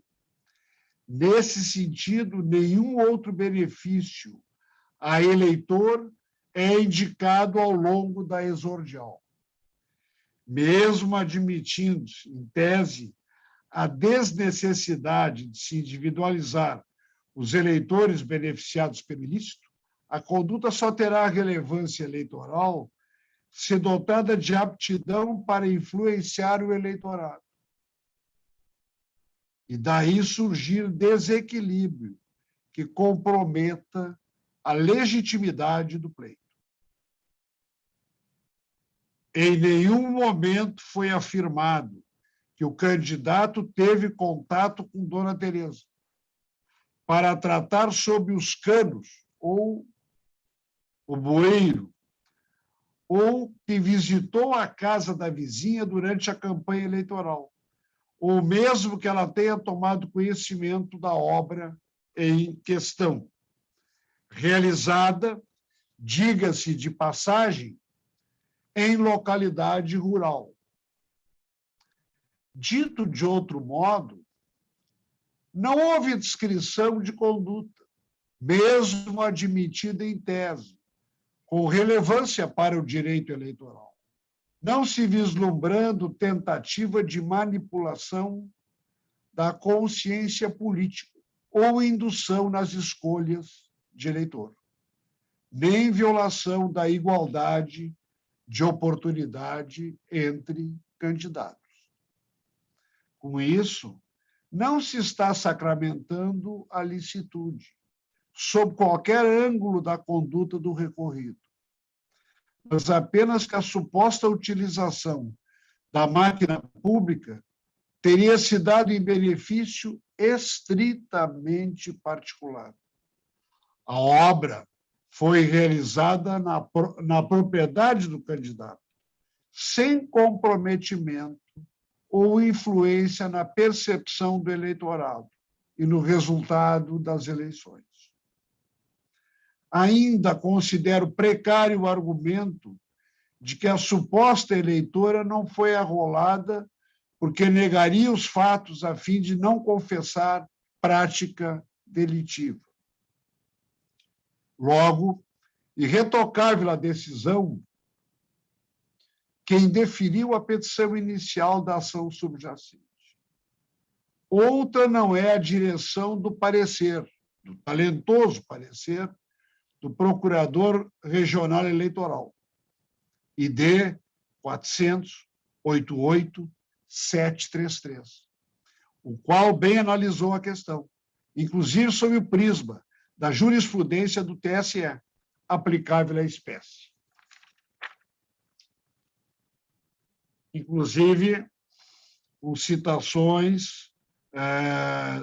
[SPEAKER 6] Nesse sentido, nenhum outro benefício a eleitor é indicado ao longo da exordial. Mesmo admitindo-se, em tese, a desnecessidade de se individualizar os eleitores beneficiados pelo ilícito, a conduta só terá relevância eleitoral se dotada de aptidão para influenciar o eleitorado. E daí surgir desequilíbrio que comprometa a legitimidade do pleito. Em nenhum momento foi afirmado que o candidato teve contato com Dona Tereza para tratar sobre os canos ou o bueiro, ou que visitou a casa da vizinha durante a campanha eleitoral, ou mesmo que ela tenha tomado conhecimento da obra em questão, realizada, diga-se de passagem, em localidade rural. Dito de outro modo, não houve descrição de conduta, mesmo admitida em tese, com relevância para o direito eleitoral, não se vislumbrando tentativa de manipulação da consciência política ou indução nas escolhas de eleitor, nem violação da igualdade de oportunidade entre candidatos. Com isso, não se está sacramentando a licitude, sob qualquer ângulo da conduta do recorrido, mas apenas que a suposta utilização da máquina pública teria se dado em benefício estritamente particular. A obra foi realizada na propriedade do candidato, sem comprometimento ou influência na percepção do eleitorado e no resultado das eleições. Ainda considero precário o argumento de que a suposta eleitora não foi arrolada porque negaria os fatos a fim de não confessar prática delitiva. Logo, irretocável a decisão, quem deferiu a petição inicial da ação subjacente. Outra não é a direção do parecer, do talentoso parecer, do Procurador Regional Eleitoral, ID 400-88-733, o qual bem analisou a questão, inclusive sob o prisma da jurisprudência do TSE, aplicável à espécie. Inclusive, com citações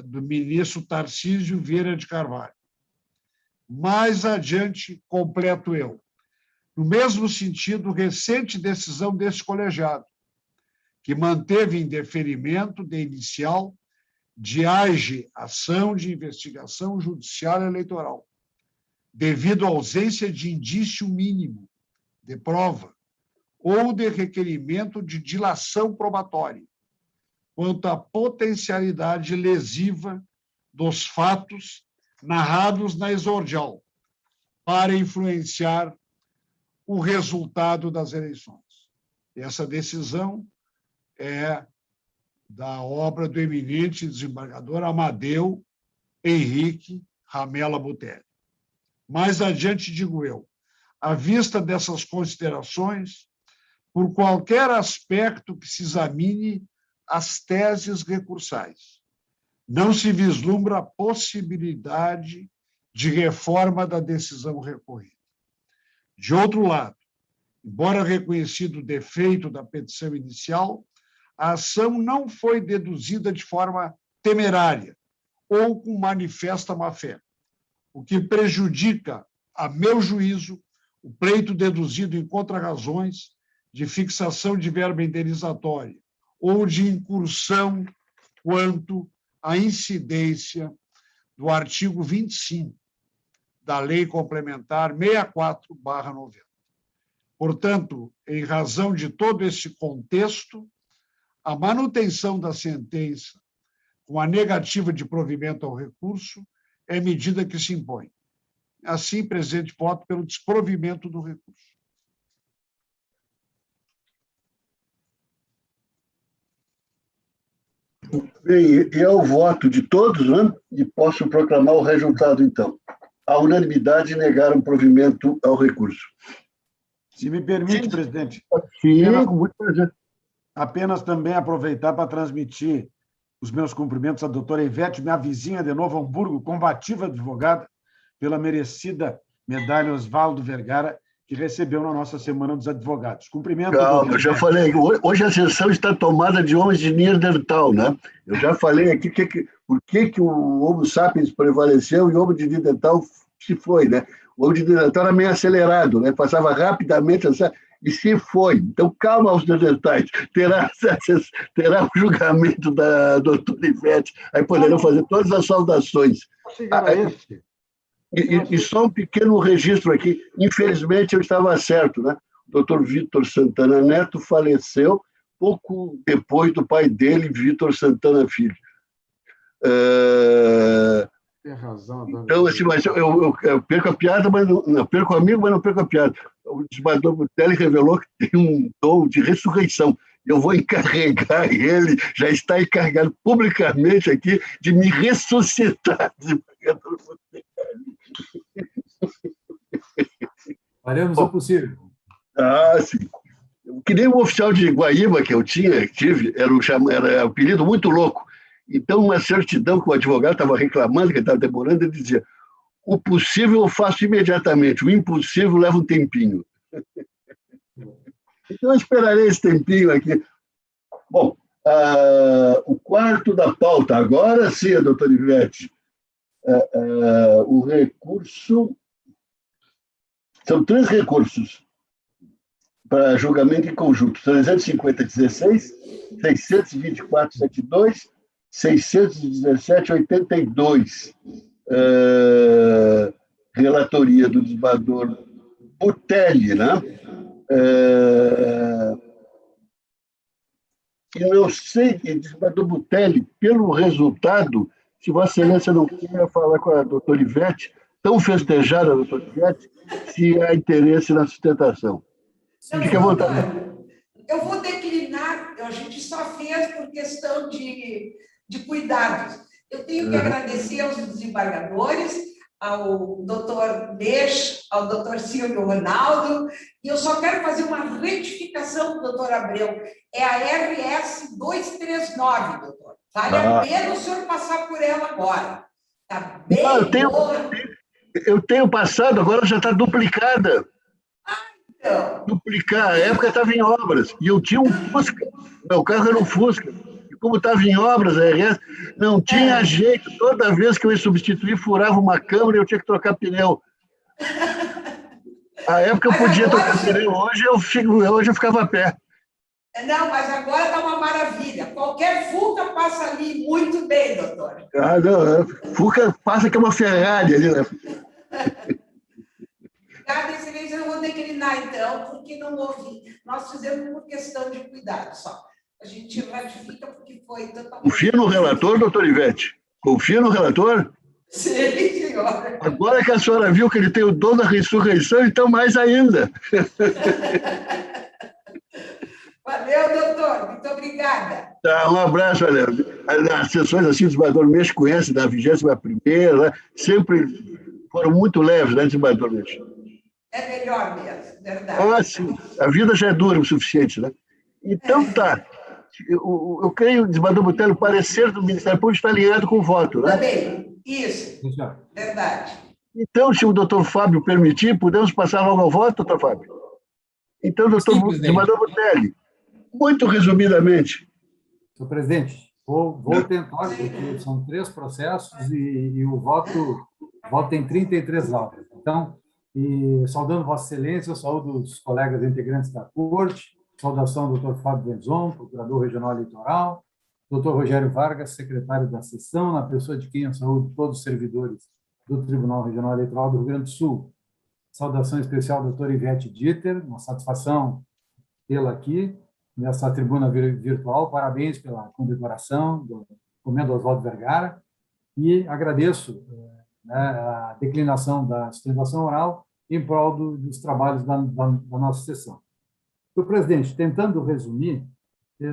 [SPEAKER 6] do ministro Tarcísio Vieira de Carvalho. Mais adiante, completo eu. No mesmo sentido, recente decisão deste colegiado, que manteve em deferimento de inicial de AGE, Ação de Investigação Judicial Eleitoral, devido à ausência de indício mínimo de prova ou de requerimento de dilação probatória, quanto à potencialidade lesiva dos fatos narrados na exordial, para influenciar o resultado das eleições. Essa decisão é da obra do eminente desembargador Amadeu Henrique Ramela Butelli. Mais adiante, digo eu, à vista dessas considerações, por qualquer aspecto que se examine as teses recursais. Não se vislumbra a possibilidade de reforma da decisão recorrida. De outro lado, embora reconhecido o defeito da petição inicial, a ação não foi deduzida de forma temerária ou com manifesta má-fé, o que prejudica, a meu juízo, o pleito deduzido em contrarrazões de fixação de verba indenizatória ou de incursão quanto à incidência do artigo 25 da Lei Complementar 64/90. Portanto, em razão de todo esse contexto, a manutenção da sentença com a negativa de provimento ao recurso é medida que se impõe. Assim, presidente, voto pelo desprovimento do recurso.
[SPEAKER 2] Bem, é o voto de todos, né? E posso proclamar o resultado, então. A unanimidade negaram provimento ao recurso.
[SPEAKER 7] Se me permite, presidente,
[SPEAKER 2] Sim, com muito prazer.
[SPEAKER 7] apenas também aproveitar para transmitir os meus cumprimentos à doutora Ivete, minha vizinha de Novo Hamburgo, combativa advogada, pela merecida medalha Oswaldo Vergara, que recebeu na nossa Semana dos Advogados. Cumprimento.
[SPEAKER 2] Calma, eu já falei, hoje a sessão está tomada de homens de Neandertal, né? Eu já falei aqui por que o Homo sapiens prevaleceu e o Homo de Neandertal se foi, né? O Homo de Neandertal era meio acelerado, né? Passava rapidamente e se foi. Então, calma aos Neandertais, terá o julgamento da doutora Ivete, aí poderão fazer todas as saudações. E só um pequeno registro aqui. Infelizmente, eu estava certo, né? O doutor Vitor Santana Neto faleceu pouco depois do pai dele, Vitor Santana Filho.
[SPEAKER 7] Tem razão.
[SPEAKER 2] Então, assim, mas eu perco a piada, mas não perco o amigo, mas não perco a piada. O desembargador Butelli revelou que tem um dom de ressurreição. Eu vou encarregar ele, já está encarregado publicamente aqui, de me ressuscitar.
[SPEAKER 8] Faremos o possível.
[SPEAKER 2] Sim. Que nem o oficial de Guaíba que eu tive, era um apelido muito louco. Então, uma certidão que o advogado estava reclamando, que estava demorando, ele dizia: o possível eu faço imediatamente, o impossível leva um tempinho. Então, eu esperarei esse tempinho aqui. Bom, o quarto da pauta, agora sim, doutora Ivete. O recurso. São 3 recursos para julgamento em conjunto: 350-16, 624-72, 617-82. Relatoria do desembargador Butelli, né? E não sei, desembargador Butelli, pelo resultado, se Vossa Excelência não queria falar com a doutora Ivete, tão festejada a doutora Ivete, se há interesse na sustentação. Fique à vontade.
[SPEAKER 9] Eu vou declinar, a gente só fez por questão de cuidados. Eu tenho que agradecer aos desembargadores, ao doutor Neix, ao doutor Silvio Ronaldo, e eu só quero fazer uma retificação, doutor Abreu. É a RS 239, doutor. Vale a pena o senhor passar por ela agora. Está bem boa.
[SPEAKER 2] Eu tenho passado, agora já está duplicada.
[SPEAKER 9] Então.
[SPEAKER 2] Duplicar, a época estava em obras, e eu tinha um Fusca, meu carro era um Fusca, e como estava em obras, a RS, não tinha jeito, toda vez que eu ia substituir, furava uma câmara e eu tinha que trocar pneu. A época eu podia trocar pneu, hoje eu ficava a pé.
[SPEAKER 9] Não, mas agora está uma maravilha. Qualquer Fuca passa ali muito bem, doutor.
[SPEAKER 2] Não, Fuca passa que é uma Ferrari ali, né?
[SPEAKER 9] Obrigada, excelência. Eu vou declinar, então, porque não houve. Nós fizemos por questão de cuidado só. A gente ratifica porque foi totalmente...
[SPEAKER 2] Confia no relator, doutor Ivete? Confia no relator?
[SPEAKER 9] Sim, senhora.
[SPEAKER 2] Agora que a senhora viu que ele tem o dom da ressurreição, então mais ainda.
[SPEAKER 9] Valeu, doutor. Muito obrigada.
[SPEAKER 2] Tá, um abraço, olha. As sessões assim, o desembargador Meix conhece, da 21ª, né, sempre foram muito leves, né, desembargador Meix?
[SPEAKER 9] É melhor mesmo, verdade.
[SPEAKER 2] Ah, sim. A vida já é dura o suficiente, né? Então, tá. Eu creio, desembargador Botelho, o parecer do Ministério Público está alinhado com o voto, né?
[SPEAKER 9] Também, isso,
[SPEAKER 8] Sim, senhor.
[SPEAKER 9] verdade.
[SPEAKER 2] Então, se o doutor Fábio permitir, podemos passar logo ao voto, doutor Fábio? Então, doutor
[SPEAKER 5] Sim, presidente.
[SPEAKER 2] desembargador Botelho, muito resumidamente.
[SPEAKER 8] Senhor presidente, vou tentar, porque são 3 processos e o voto tem 33 aulas. Então, saudando Vossa Excelência, eu saúdo os colegas integrantes da Corte, saudação ao doutor Fábio Benzon, procurador regional eleitoral, doutor Rogério Vargas, secretário da sessão, na pessoa de quem eu saúdo todos os servidores do Tribunal Regional Eleitoral do Rio Grande do Sul. Saudação especial ao doutor Ivete Dieter, uma satisfação tê-la aqui nessa tribuna virtual. Parabéns pela condecoração do Comendo Oswaldo Vergara e agradeço a declinação da sustentação oral em prol dos trabalhos da nossa sessão. Senhor presidente, tentando resumir,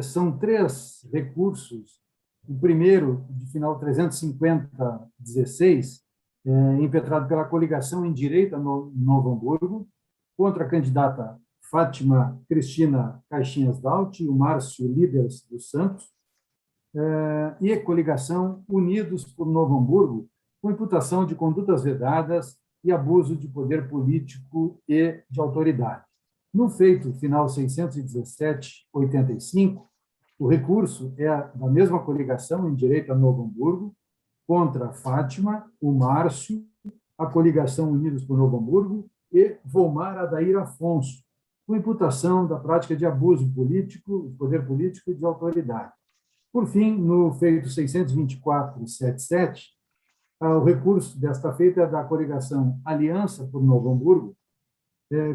[SPEAKER 8] são 3 recursos. O primeiro, de final 350-16, impetrado pela coligação em direito a Novo Hamburgo, contra a candidata Fátima Cristina Caixinhas Daut e o Márcio Líderes dos Santos, e a coligação Unidos por Novo Hamburgo, com imputação de condutas vedadas e abuso de poder político e de autoridade. No feito final 617-85, o recurso é da mesma coligação em direito a Novo Hamburgo, contra Fátima, o Márcio, a coligação Unidos por Novo Hamburgo e Volmar Adair Afonso, com imputação da prática de abuso político, poder político e de autoridade. Por fim, no feito 624-77, o recurso desta feita é da coligação Aliança por Novo Hamburgo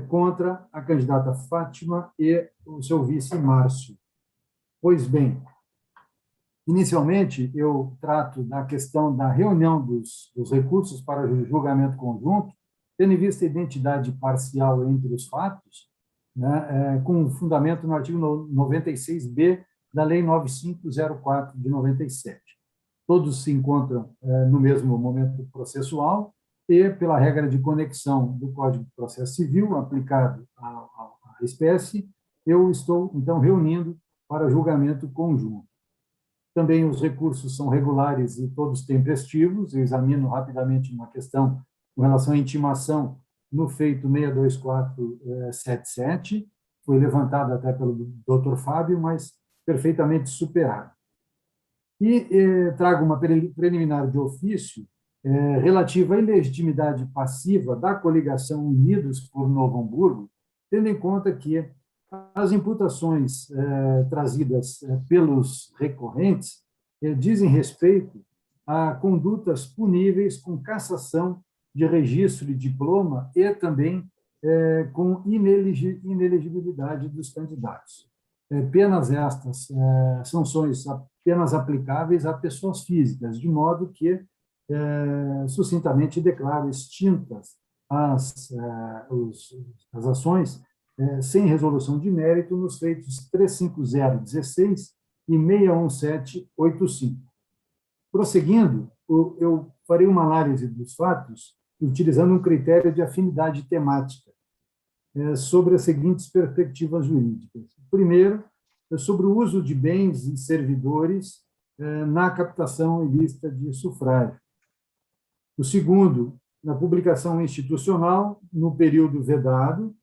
[SPEAKER 8] contra a candidata Fátima e o seu vice Márcio. Pois bem, inicialmente eu trato da questão da reunião dos recursos para julgamento conjunto, tendo em vista a identidade parcial entre os fatos, né, com fundamento no artigo 96b da Lei 9504 de 97. Todos se encontram no mesmo momento processual e, pela regra de conexão do Código de Processo Civil aplicado à espécie, eu estou, então, reunindo para julgamento conjunto. Também os recursos são regulares e todos tempestivos. Eu examino rapidamente uma questão com relação à intimação no feito 62477, foi levantado até pelo doutor Fábio, mas perfeitamente superado. E trago uma preliminar de ofício relativa à ilegitimidade passiva da coligação Unidos por Novo Hamburgo, tendo em conta que as imputações trazidas pelos recorrentes dizem respeito a condutas puníveis com cassação de registro de diploma e também com inelegibilidade dos candidatos. Penas estas sanções apenas aplicáveis a pessoas físicas, de modo que, sucintamente, declaro extintas as ações sem resolução de mérito nos feitos 35016 e 61785. Prosseguindo, eu farei uma análise dos fatos utilizando um critério de afinidade temática sobre as seguintes perspectivas jurídicas. Primeiro, sobre o uso de bens e servidores na captação ilícita de sufrágio. O segundo, na publicação institucional no período vedado.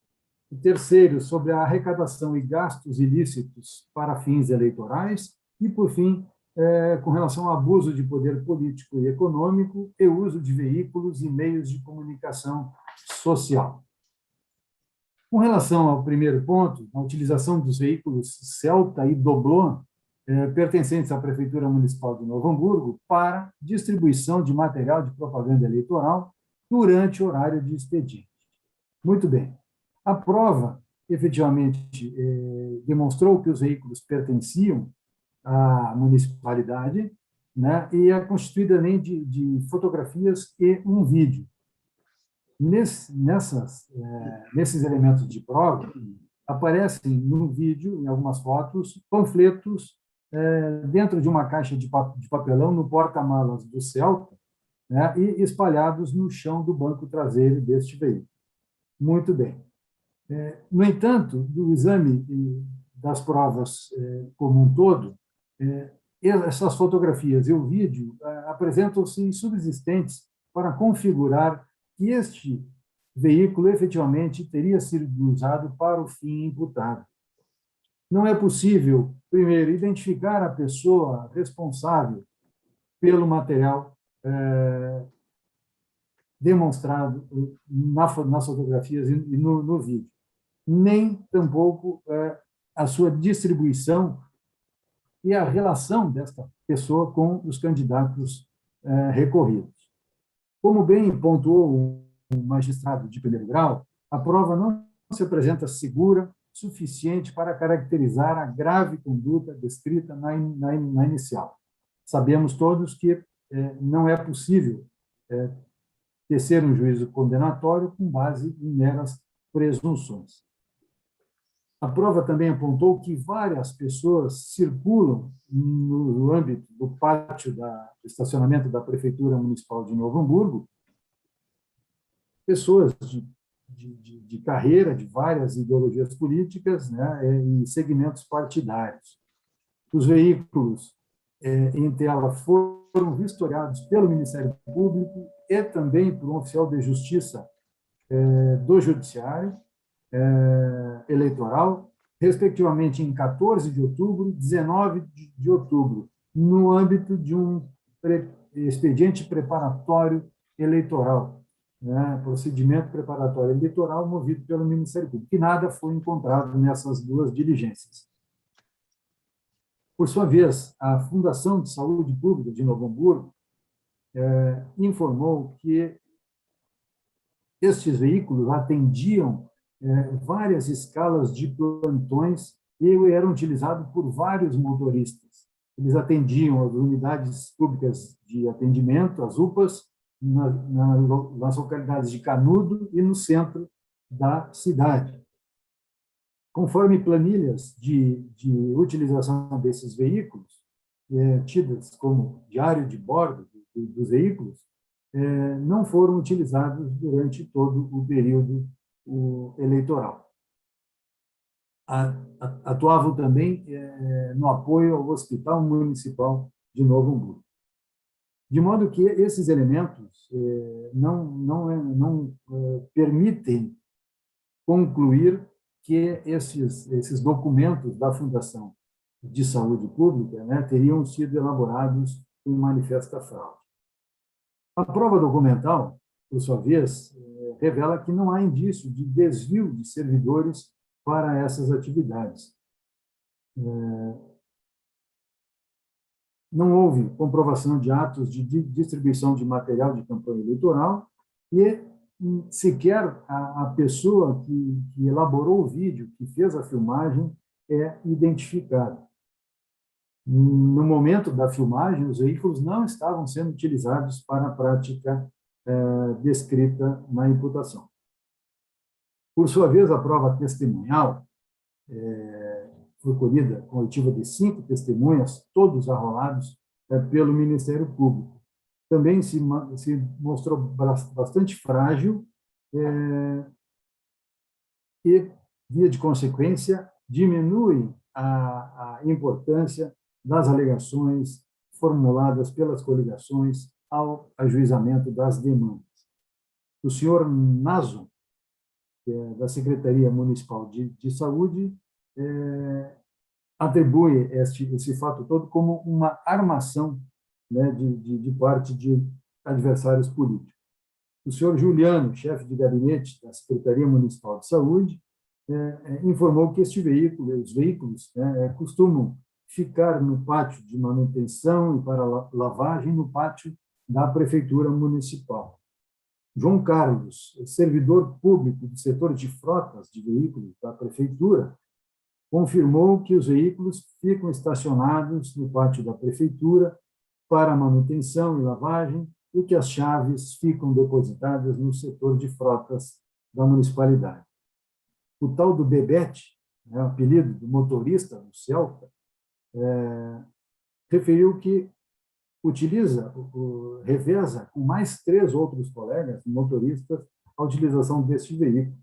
[SPEAKER 8] O terceiro, sobre a arrecadação e gastos ilícitos para fins eleitorais. E, por fim, com relação ao abuso de poder político e econômico e uso de veículos e meios de comunicação social. Com relação ao primeiro ponto, a utilização dos veículos Celta e Doblon, pertencentes à Prefeitura Municipal de Novo Hamburgo, para distribuição de material de propaganda eleitoral durante o horário de expediente. Muito bem. A prova, efetivamente, demonstrou que os veículos pertenciam à municipalidade, né, e é constituída nem de fotografias e um vídeo. Nesses elementos de prova, aparecem no vídeo, em algumas fotos, panfletos dentro de uma caixa de papelão no porta-malas do Celta, né, e espalhados no chão do banco traseiro deste veículo. Muito bem. No entanto, do exame das provas como um todo, essas fotografias e o vídeo apresentam-se insubsistentes para configurar que este veículo efetivamente teria sido usado para o fim imputado. Não é possível, primeiro, identificar a pessoa responsável pelo material demonstrado nas fotografias e no vídeo, nem tampouco a sua distribuição e a relação desta pessoa com os candidatos recorridos. Como bem pontuou o magistrado de primeiro grau, a prova não se apresenta segura suficiente para caracterizar a grave conduta descrita na inicial. Sabemos todos que não é possível tecer um juízo condenatório com base em meras presunções. A prova também apontou que várias pessoas circulam no âmbito do pátio do estacionamento da Prefeitura Municipal de Novo Hamburgo, pessoas de carreira, de várias ideologias políticas, né, e segmentos partidários. Os veículos em tela foram vistoriados pelo Ministério Público e também por um oficial de justiça do Judiciário Eleitoral, respectivamente em 14 de outubro e 19 de outubro, no âmbito de um expediente preparatório eleitoral, né, procedimento preparatório eleitoral movido pelo Ministério Público, e nada foi encontrado nessas duas diligências. Por sua vez, a Fundação de Saúde Pública de Novo Hamburgo informou que estes veículos atendiam várias escalas de plantões e eram utilizados por vários motoristas. Eles atendiam as unidades públicas de atendimento, as UPAs, nas localidades de Canudo e no centro da cidade. Conforme planilhas de utilização desses veículos, tidas como diário de bordo dos veículos, não foram utilizados durante todo o período eleitoral. Atuavam também no apoio ao Hospital Municipal de Novo Hamburgo. De modo que esses elementos não permitem concluir que esses documentos da Fundação de Saúde Pública, né, teriam sido elaborados em manifesta fraude. A prova documental, por sua vez, revela que não há indício de desvio de servidores para essas atividades. Não houve comprovação de atos de distribuição de material de campanha eleitoral e sequer a pessoa que elaborou o vídeo, que fez a filmagem, é identificada. No momento da filmagem, os veículos não estavam sendo utilizados para a prática descrita na imputação. Por sua vez, a prova testemunhal foi colhida com oitiva de 5 testemunhas, todos arrolados pelo Ministério Público. Também se mostrou bastante frágil e, via de consequência, diminui a importância das alegações formuladas pelas coligações ao ajuizamento das demandas. O senhor Naso, que é da Secretaria Municipal de Saúde, atribui esse fato todo como uma armação, né, de parte de adversários políticos. O senhor Juliano, chefe de gabinete da Secretaria Municipal de Saúde, informou que os veículos, né, costumam ficar no pátio de manutenção e para lavagem no pátio da Prefeitura Municipal. João Carlos, servidor público do setor de frotas de veículos da Prefeitura, confirmou que os veículos ficam estacionados no pátio da Prefeitura para manutenção e lavagem e que as chaves ficam depositadas no setor de frotas da municipalidade. O tal do Bebete, né, o apelido do motorista do Celta, referiu que reveza com mais 3 outros colegas motoristas a utilização deste veículo,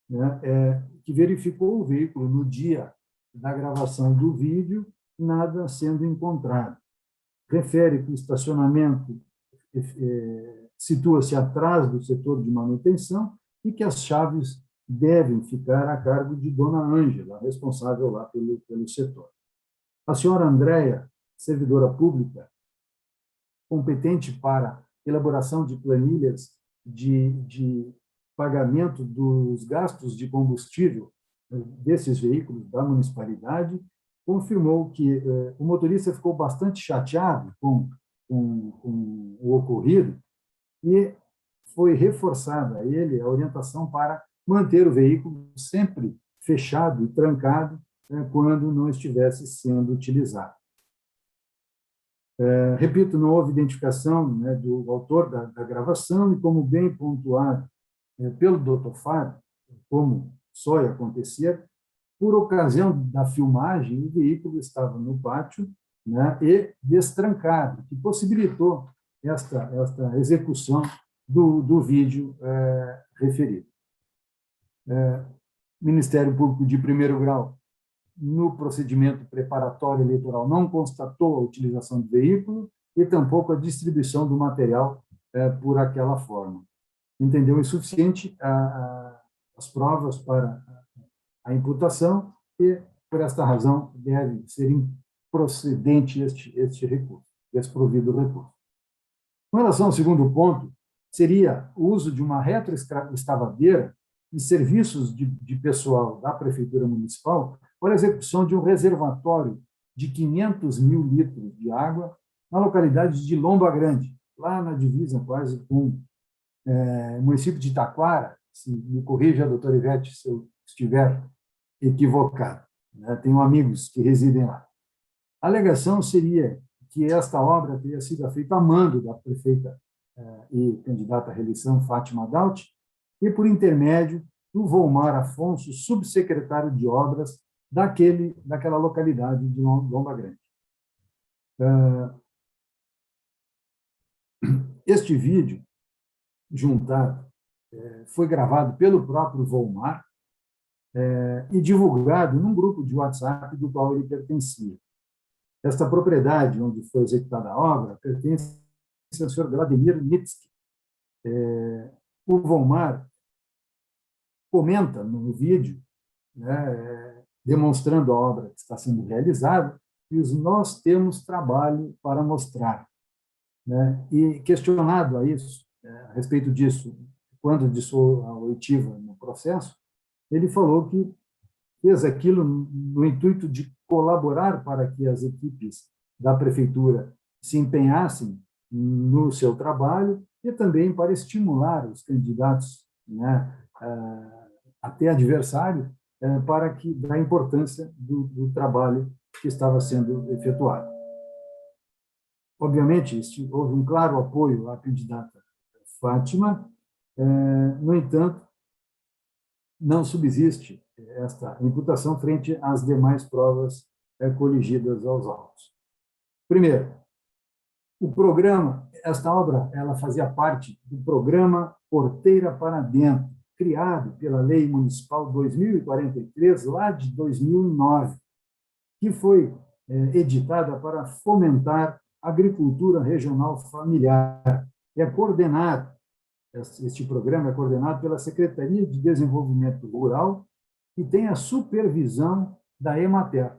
[SPEAKER 8] né, que verificou o veículo no dia da gravação do vídeo, nada sendo encontrado. Refere que o estacionamento situa-se atrás do setor de manutenção e que as chaves devem ficar a cargo de Dona Ângela, responsável lá pelo setor. A senhora Andréia, servidora pública, competente para elaboração de planilhas de pagamento dos gastos de combustível desses veículos da municipalidade, confirmou que o motorista ficou bastante chateado com o ocorrido e foi reforçada a ele a orientação para manter o veículo sempre fechado e trancado quando não estivesse sendo utilizado. Repito, não houve identificação, né, do autor da gravação e, como bem pontuado pelo Dr. Fábio, como só ia acontecer, por ocasião da filmagem, o veículo estava no pátio, né, e destrancado, que possibilitou esta execução do vídeo referido. Ministério Público de primeiro grau, no procedimento preparatório eleitoral, não constatou a utilização do veículo e tampouco a distribuição do material por aquela forma. Entendeu insuficiente as provas para a imputação e, por esta razão, deve ser improcedente este recurso, desprovido o recurso. Com relação ao segundo ponto, seria o uso de uma retroescavadeira e serviços de pessoal da Prefeitura Municipal para a execução de um reservatório de 500 mil litros de água na localidade de Lomba Grande, lá na divisa quase com o município de Taquara. Se me corrija, doutor Ivete, se eu estiver equivocado, né? Tenho amigos que residem lá. A alegação seria que esta obra teria sido feita a mando da prefeita e candidata à reeleição, Fátima Daut, e por intermédio do Volmar Afonso, subsecretário de obras daquela localidade de Lomba Grande. Este vídeo juntado foi gravado pelo próprio Volmar e divulgado num grupo de WhatsApp do qual ele pertencia. Esta propriedade onde foi executada a obra pertence ao senhor Vladimir Nitsky. O Volmar comenta no vídeo, né, demonstrando a obra que está sendo realizada, e nós temos trabalho para mostrar. Né? E questionado a respeito disso, quando dissou a oitiva no processo, ele falou que fez aquilo no intuito de colaborar para que as equipes da prefeitura se empenhassem no seu trabalho e também para estimular os candidatos, né, até adversário, para que da importância do trabalho que estava sendo efetuado. Obviamente, houve um claro apoio à candidata Fátima, no entanto, não subsiste esta imputação frente às demais provas coligidas aos autos. Primeiro, o programa, esta obra, ela fazia parte do programa Porteira para Dentro, criado pela Lei Municipal 2043, lá de 2009, que foi editada para fomentar a agricultura regional familiar. Este programa é coordenado pela Secretaria de Desenvolvimento Rural e tem a supervisão da Emater.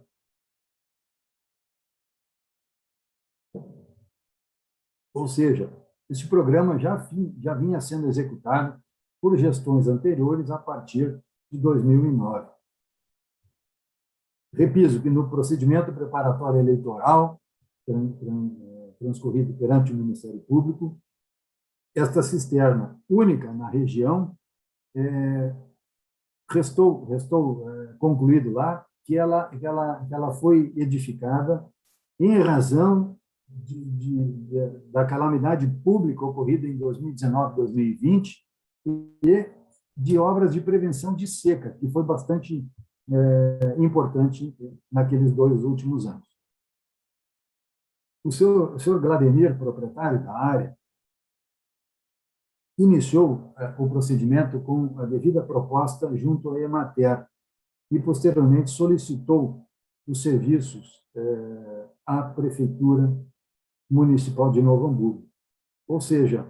[SPEAKER 8] Ou seja, este programa já vinha sendo executado por gestões anteriores a partir de 2009. Repito que no procedimento preparatório eleitoral transcorrido perante o Ministério Público, esta cisterna única na região restou concluído lá que ela foi edificada em razão da calamidade pública ocorrida em 2019, 2020 e de obras de prevenção de seca, que foi bastante importante naqueles 2 últimos anos. O senhor Vladimir, proprietário da área, iniciou o procedimento com a devida proposta junto à Emater e, posteriormente, solicitou os serviços à Prefeitura Municipal de Novo Hamburgo. Ou seja,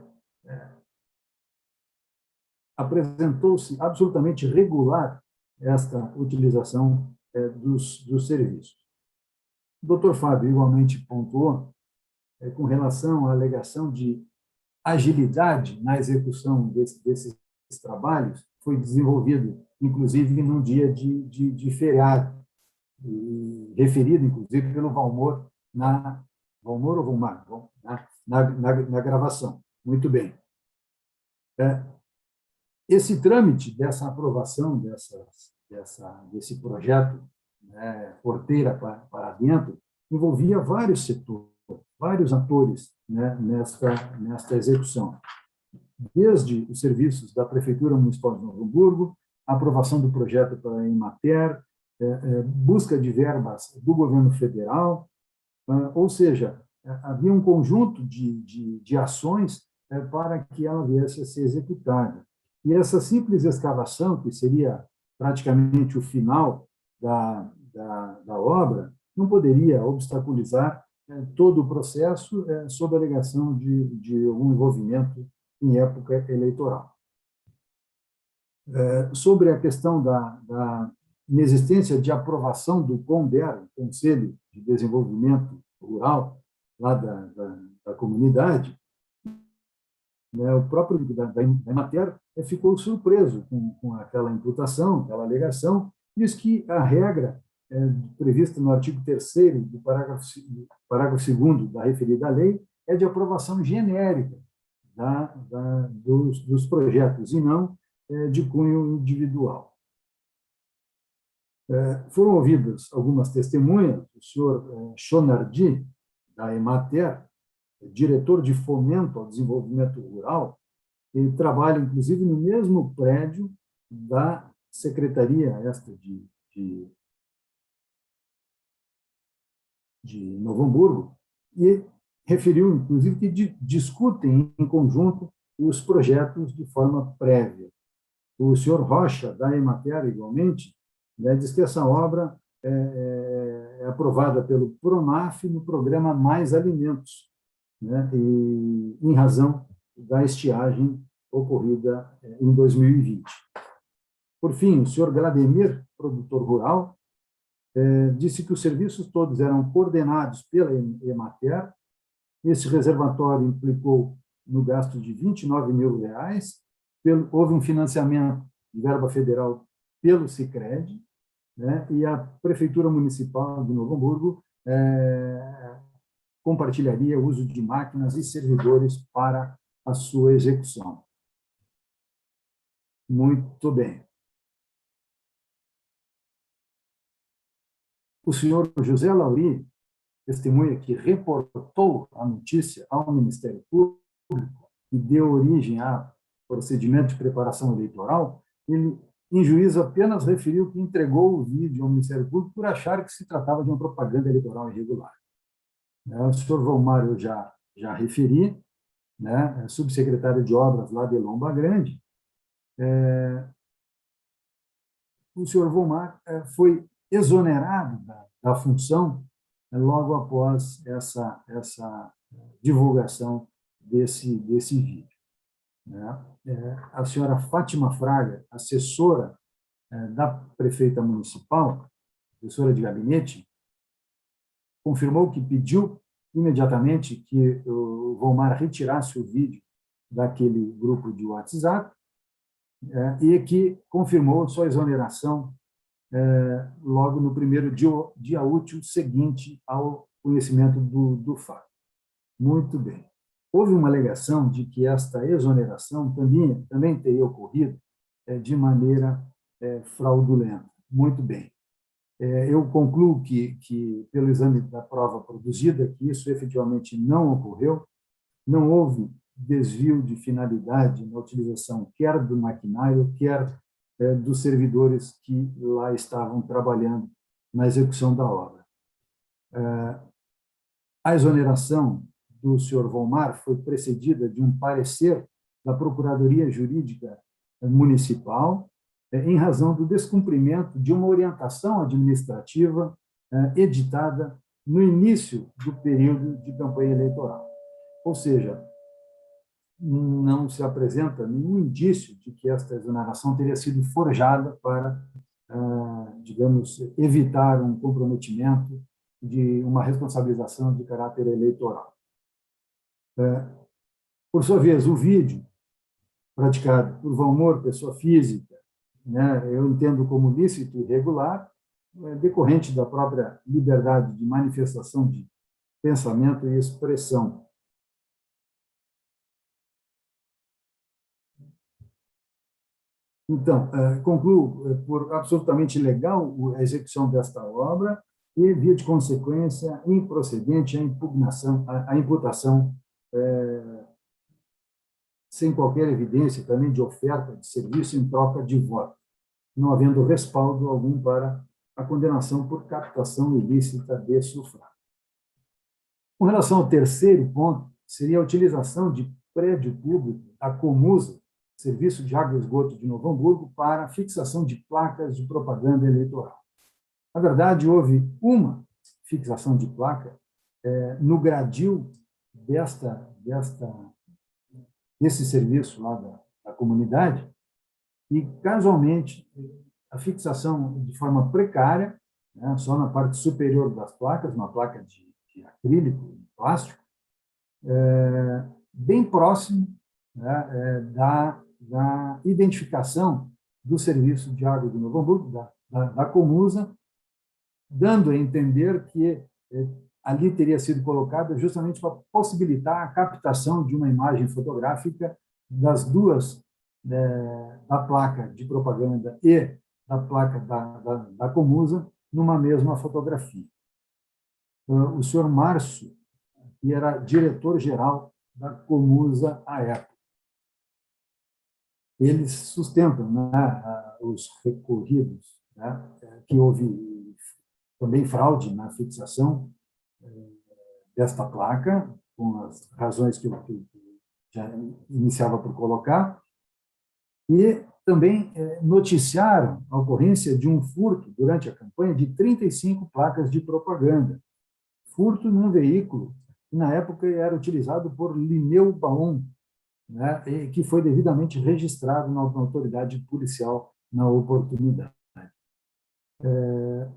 [SPEAKER 8] apresentou-se absolutamente regular esta utilização dos serviços. O Dr. Fábio igualmente pontuou com relação à alegação de agilidade na execução desses trabalhos, foi desenvolvido, inclusive, num dia de feriado, e referido, inclusive, pelo Valmor Valmor ou Valmar? Na gravação. Muito bem. Esse trâmite dessa aprovação desse projeto, porteira para dentro, envolvia vários setores, vários atores, nesta execução. Desde os serviços da Prefeitura Municipal de Novo Hamburgo, a aprovação do projeto para a Emater, busca de verbas do governo federal, ou seja, havia um conjunto de ações para que ela viesse a ser executada. E essa simples escavação, que seria praticamente o final da obra, não poderia obstaculizar todo o processo sob a alegação de algum envolvimento em época eleitoral. Sobre a questão da inexistência de aprovação do CONDER, Conselho de Desenvolvimento Rural, lá da comunidade, o próprio da Emater ficou surpreso com aquela imputação, aquela alegação, diz que a regra prevista no artigo 3º do parágrafo 2º da referida lei é de aprovação genérica dos projetos e não de cunho individual. Foram ouvidas algumas testemunhas, o senhor Chonardi, da Emater, diretor de fomento ao desenvolvimento rural, ele trabalha, inclusive, no mesmo prédio da Secretaria de Novo Hamburgo, e referiu, inclusive, que discutem em conjunto os projetos de forma prévia. O senhor Rocha, da Emater, igualmente, diz que essa obra é aprovada pelo PRONAF no programa Mais Alimentos, e em razão da estiagem ocorrida em 2020. Por fim, o senhor Glademir, produtor rural, disse que os serviços todos eram coordenados pela Emater. Esse reservatório implicou no gasto de R$29 mil, houve um financiamento de verba federal pelo Sicredi, e a Prefeitura Municipal de Novo Hamburgo compartilharia o uso de máquinas e servidores para a sua execução. Muito bem. O senhor José Lauri, testemunha que reportou a notícia ao Ministério Público e deu origem a procedimento de preparação eleitoral, ele, em juízo, apenas referiu que entregou o vídeo ao Ministério Público por achar que se tratava de uma propaganda eleitoral irregular. O senhor Valmar eu já referi, subsecretário de Obras lá de Lomba Grande. O senhor Valmar foi exonerado da função logo após essa divulgação desse vídeo. A senhora Fátima Fraga, assessora da prefeita municipal, assessora de gabinete, confirmou que pediu imediatamente que o Valmar retirasse o vídeo daquele grupo de WhatsApp e que confirmou sua exoneração logo no primeiro dia útil seguinte ao conhecimento do fato. Muito bem. Houve uma alegação de que esta exoneração também teria ocorrido de maneira fraudulenta. Muito bem. Eu concluo que, pelo exame da prova produzida, que isso efetivamente não ocorreu, não houve desvio de finalidade na utilização quer do maquinário, quer dos servidores que lá estavam trabalhando na execução da obra. A exoneração do senhor Valmar foi precedida de um parecer da Procuradoria Jurídica Municipal, em razão do descumprimento de uma orientação administrativa editada no início do período de campanha eleitoral. Ou seja, não se apresenta nenhum indício de que esta exoneração teria sido forjada para, digamos, evitar um comprometimento de uma responsabilização de caráter eleitoral. Por sua vez, o vídeo praticado por Valmor, pessoa física, né, eu entendo como lícito e irregular, decorrente da própria liberdade de manifestação de pensamento e expressão. Então, concluo por absolutamente legal a execução desta obra e, via de consequência, improcedente a imputação sem qualquer evidência também de oferta de serviço em troca de voto, não havendo respaldo algum para a condenação por captação ilícita de sufrágio. Com relação ao terceiro ponto, seria a utilização de prédio público, a Comusa, Serviço de Água e Esgoto de Novo Hamburgo, para a fixação de placas de propaganda eleitoral. Na verdade, houve uma fixação de placa no gradil desse serviço lá da comunidade, e, casualmente, a fixação de forma precária, né, só na parte superior das placas, uma placa de acrílico, de plástico, bem próximo, né, da identificação do Serviço de Água de Novo Hamburgo, da Comusa, dando a entender que ali teria sido colocada justamente para possibilitar a captação de uma imagem fotográfica das duas, da placa de propaganda e da placa da Comusa, numa mesma fotografia. O senhor Márcio, que era diretor-geral da Comusa à época, eles sustentam, né, os recorridos, né, que houve também fraude na fixação desta placa, com as razões que eu já iniciava por colocar, e também noticiaram a ocorrência de um furto durante a campanha de 35 placas de propaganda. Furto num veículo que, na época, era utilizado por Lineu Baum, né, que foi devidamente registrado na autoridade policial na oportunidade.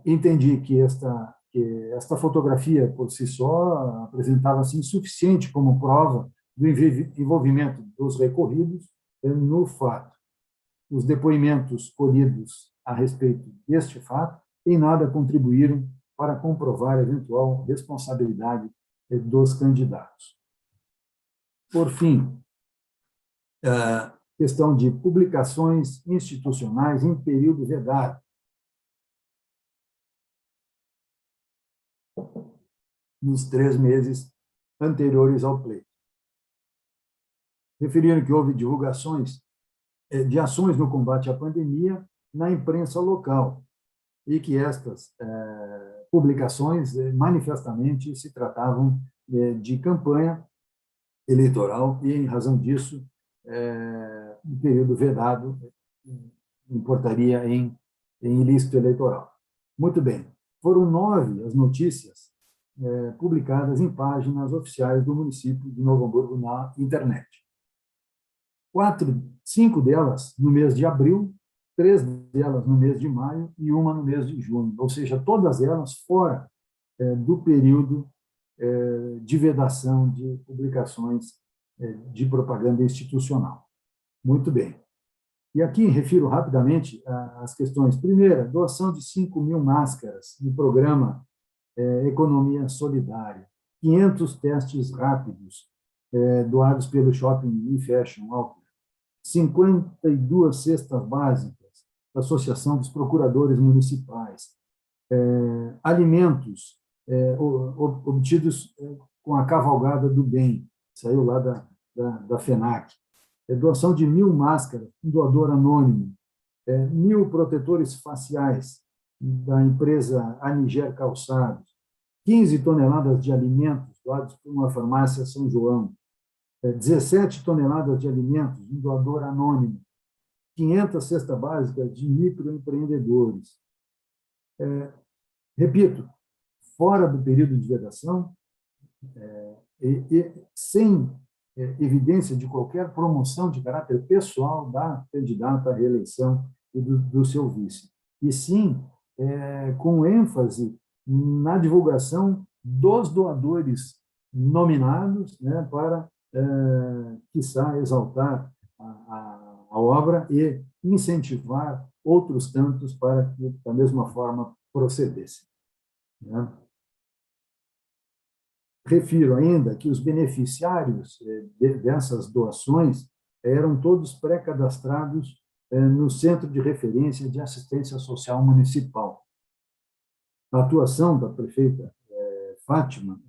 [SPEAKER 8] Entendi que esta fotografia, por si só, apresentava-se insuficiente como prova do envolvimento dos recorridos no fato. Os depoimentos colhidos a respeito deste fato em nada contribuíram para comprovar a eventual responsabilidade dos candidatos. Por fim, a questão de publicações institucionais em período vedado. Nos 3 meses anteriores ao pleito. Referindo que houve divulgações de ações no combate à pandemia na imprensa local e que estas publicações manifestamente se tratavam de campanha eleitoral e, em razão disso, o período vedado importaria em ilícito eleitoral. Muito bem. Foram 9 as notícias publicadas em páginas oficiais do município de Novo Hamburgo na internet. 5 delas no mês de abril, 3 delas no mês de maio e uma no mês de junho, ou seja, todas elas fora do período de vedação de publicações de propaganda institucional. Muito bem. E aqui refiro rapidamente as questões. Primeira, doação de 5.000 máscaras no programa Economia Solidária, 500 testes rápidos doados pelo Shopping Fashion Outlet, 52 cestas básicas da Associação dos Procuradores Municipais, alimentos obtidos com a Cavalgada do Bem, saiu lá da FENAC, doação de 1.000 máscaras, um doador anônimo, 1.000 protetores faciais da empresa Aniger Calçados, 15 toneladas de alimentos doados por uma farmácia São João, 17 toneladas de alimentos, um doador anônimo, 500 cestas básicas de microempreendedores. Repito, fora do período de vedação, e sem evidência de qualquer promoção de caráter pessoal da candidata à reeleição e do seu vice, e sim com ênfase na divulgação dos doadores nominados, né, para, quiçá, exaltar a obra e incentivar outros tantos para que, da mesma forma, procedessem. Né? Refiro ainda que os beneficiários dessas doações eram todos pré-cadastrados no Centro de Referência de Assistência Social Municipal. A atuação da prefeita Fátima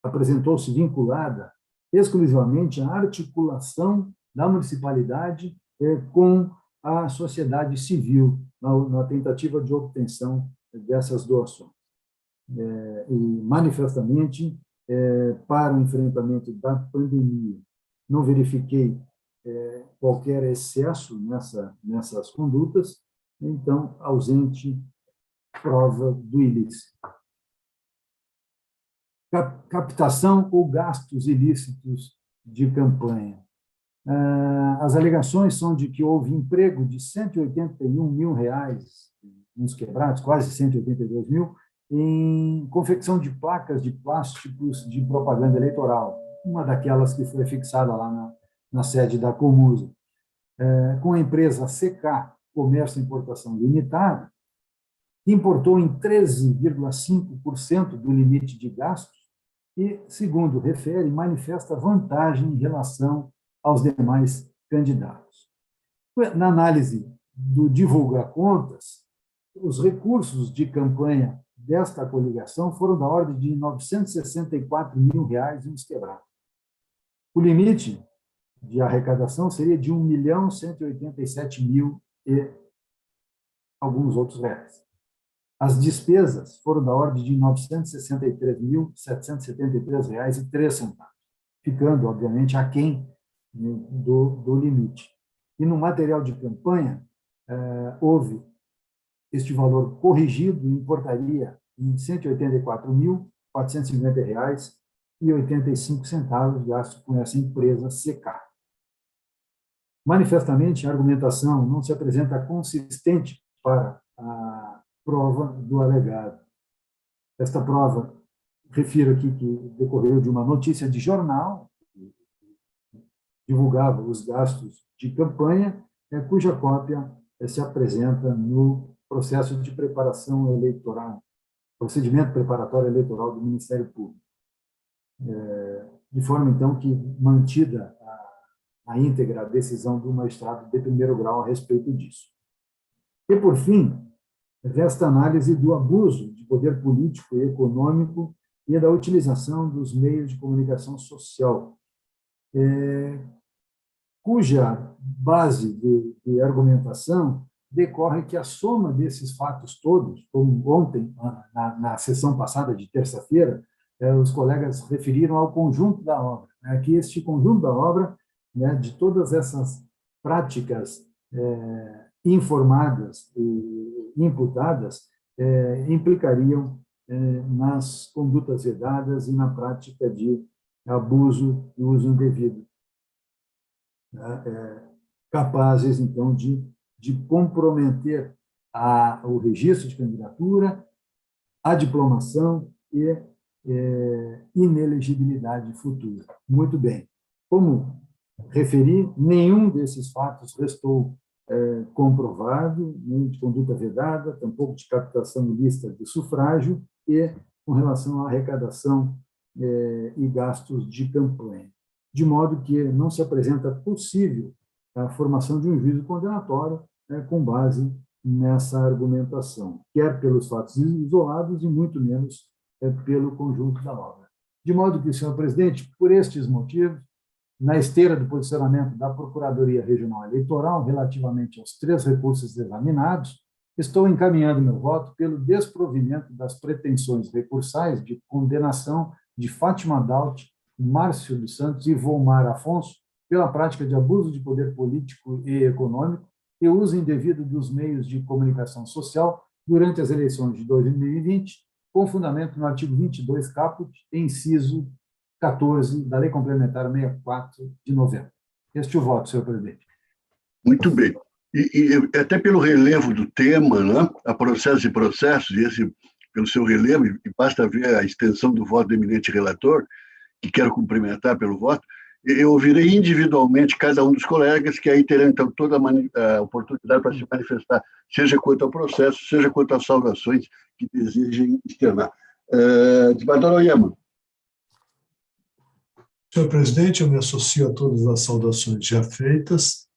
[SPEAKER 8] apresentou-se vinculada exclusivamente à articulação da municipalidade com a sociedade civil na tentativa de obtenção dessas doações. E, manifestamente, para o enfrentamento da pandemia, não verifiquei qualquer excesso nessas condutas, então, ausente prova do ilícito. Captação ou gastos ilícitos de campanha. As alegações são de que houve emprego de R$181 mil, uns quebrados, quase 182 mil, em confecção de placas de plásticos de propaganda eleitoral, uma daquelas que foi fixada lá na sede da Comusa, com a empresa CK, Comércio e Importação Limitada, que importou em 13,5% do limite de gastos e, segundo refere, manifesta vantagem em relação aos demais candidatos. Na análise do Divulga Contas, os recursos de campanha desta coligação foram da ordem de R$964 mil e uns quebrados. O limite de arrecadação seria de R$1.187.000 e alguns outros reais. As despesas foram da ordem de R$963.773,03, ficando, obviamente, aquém do limite. E no material de campanha, houve este valor corrigido e importaria em R$184.450,85 gasto com essa empresa CK. Manifestamente, a argumentação não se apresenta consistente para a prova do alegado. Esta prova, refiro aqui que decorreu de uma notícia de jornal, que divulgava os gastos de campanha, cuja cópia se apresenta no processo de preparação eleitoral, procedimento preparatório eleitoral do Ministério Público. De forma, então, que mantida a íntegra a decisão do magistrado de primeiro grau a respeito disso. E, por fim, resta análise do abuso de poder político e econômico e da utilização dos meios de comunicação social, cuja base de argumentação decorre que a soma desses fatos todos, como ontem, na sessão passada de terça-feira, os colegas referiram ao conjunto da obra, que este conjunto da obra, de todas essas práticas informadas e imputadas, implicariam nas condutas vedadas e na prática de abuso e uso indevido, capazes, então, de comprometer o registro de candidatura, a diplomação e inelegibilidade futura. Muito bem. Como referi, nenhum desses fatos restou comprovado, nem de conduta vedada, tampouco de captação ilícita de sufrágio e com relação à arrecadação e gastos de campanha. De modo que não se apresenta possível a formação de um juízo condenatório com base nessa argumentação, quer pelos fatos isolados e muito menos pelo conjunto da obra. De modo que, senhor presidente, por estes motivos, na esteira do posicionamento da Procuradoria Regional Eleitoral relativamente aos 3 recursos examinados, estou encaminhando meu voto pelo desprovimento das pretensões recursais de condenação de Fátima Daut Márcio dos Santos e Volmar Afonso pela prática de abuso de poder político e econômico e uso indevido dos meios de comunicação social durante as eleições de 2020, com fundamento no artigo 22, caput, inciso 14 da Lei Complementar 64 de novembro. Este é o voto, senhor presidente.
[SPEAKER 2] Muito bem. E até pelo relevo do tema, né, a processos e processos, e esse, pelo seu relevo, e basta ver a extensão do voto do eminente relator, que quero cumprimentar pelo voto, eu ouvirei individualmente cada um dos colegas, que aí terão, então, toda a oportunidade para se manifestar, seja quanto ao processo, seja quanto às saudações que desejem externar. Desembargador Oyama.
[SPEAKER 10] Senhor presidente, eu me associo a todas as saudações já feitas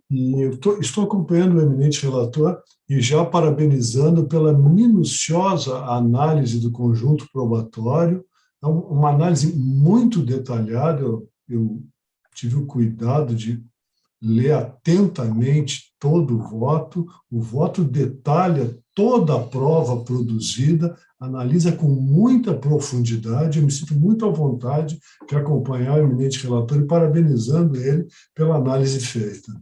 [SPEAKER 10] e estou acompanhando o eminente relator e já parabenizando pela minuciosa análise do conjunto probatório, uma análise muito detalhada. Eu tive o cuidado de ler atentamente todo o voto detalha toda a prova produzida, analisa com muita profundidade, eu me sinto muito à vontade de acompanhar o eminente relator e parabenizando ele pela análise feita.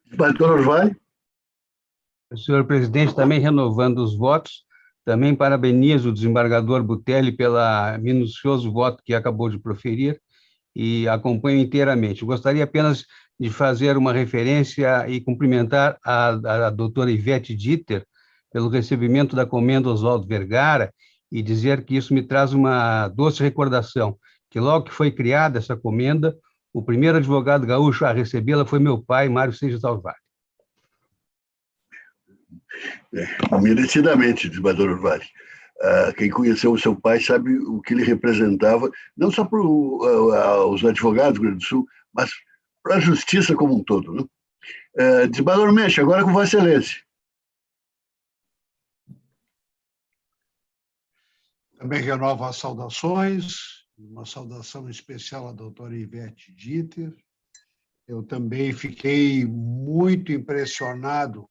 [SPEAKER 2] Desembargador Orvalho.
[SPEAKER 4] Senhor presidente, também renovando os votos, também parabenizo o desembargador Butelli pelo minucioso voto que acabou de proferir e acompanho inteiramente. Eu gostaria apenas de fazer uma referência e cumprimentar a doutora Ivete Dieter pelo recebimento da comenda Oswaldo Vergara e dizer que isso me traz uma doce recordação, que logo que foi criada essa comenda, o primeiro advogado gaúcho a recebê-la foi meu pai, Mário Seixas Alvaro.
[SPEAKER 2] Merecidamente, desembargador Orvalho. Quem conheceu o seu pai sabe o que ele representava, não só para os advogados do Rio Grande do Sul, mas para a justiça como um todo. Né? Desembargador Mensch, agora com Vossa Excelência.
[SPEAKER 6] Também renovo as saudações, uma saudação especial à doutora Ivete Dieter. Eu também fiquei muito impressionado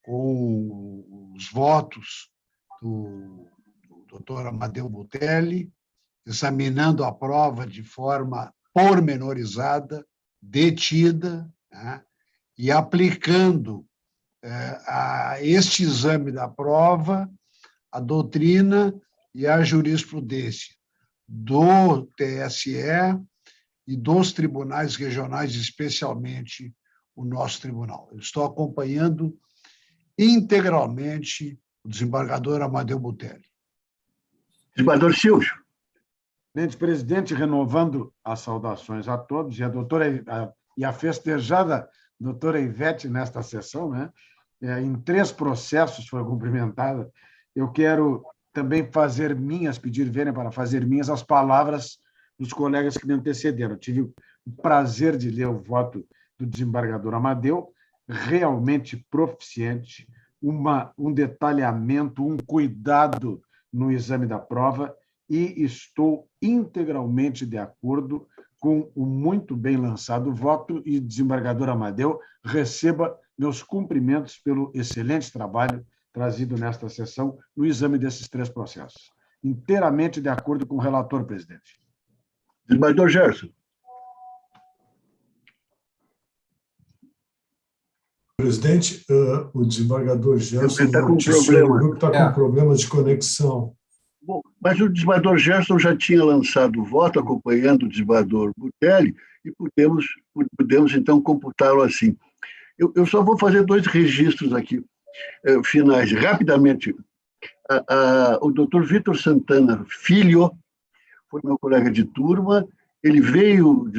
[SPEAKER 6] com os votos do doutor Amadeu Butelli, examinando a prova de forma pormenorizada, detida, né, e aplicando a este exame da prova a doutrina e a jurisprudência do TSE e dos tribunais regionais, especialmente o nosso tribunal. Eu estou acompanhando integralmente o desembargador Amadeu Butelli.
[SPEAKER 2] Desembargador Silvio.
[SPEAKER 7] Presidente, renovando as saudações a todos, e a festejada doutora Ivete nesta sessão, né? Em 3 processos foi cumprimentada. Eu quero também fazer minhas, pedir verem para fazer minhas as palavras dos colegas que me antecederam. Eu tive o prazer de ler o voto do desembargador Amadeu, realmente proficiente, um detalhamento, um cuidado no exame da prova, e estou integralmente de acordo com o muito bem lançado voto, e desembargador Amadeu, receba meus cumprimentos pelo excelente trabalho trazido nesta sessão no exame desses 3 processos. Inteiramente de acordo com o relator, presidente.
[SPEAKER 2] Desembargador Gerson.
[SPEAKER 10] Presidente, o desembargador Gerson
[SPEAKER 2] está com problema.
[SPEAKER 10] Está com problemas de conexão.
[SPEAKER 2] Bom, mas o desembargador Gerson já tinha lançado o voto, acompanhando o desembargador Butelli, e podemos então, computá-lo assim. Eu só vou fazer 2 registros aqui, finais. Rapidamente, o doutor Vitor Santana Filho foi meu colega de turma, ele veio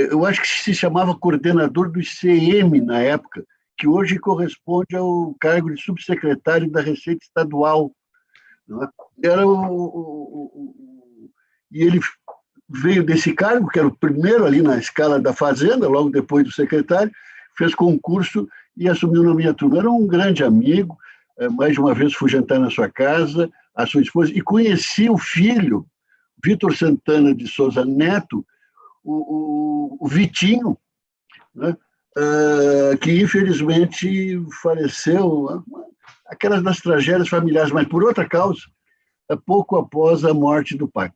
[SPEAKER 2] eu acho que se chamava coordenador do ICM na época, que hoje corresponde ao cargo de subsecretário da Receita Estadual. E ele veio desse cargo, que era o primeiro ali na escala da Fazenda, logo depois do secretário, fez concurso e assumiu na minha turma. Era um grande amigo, mais de uma vez fui jantar na sua casa, a sua esposa, e conheci o filho, Vitor Santana de Souza Neto, o Vitinho, né? Que infelizmente faleceu, aquelas das tragédias familiares, mas por outra causa. pouco após a morte do pai.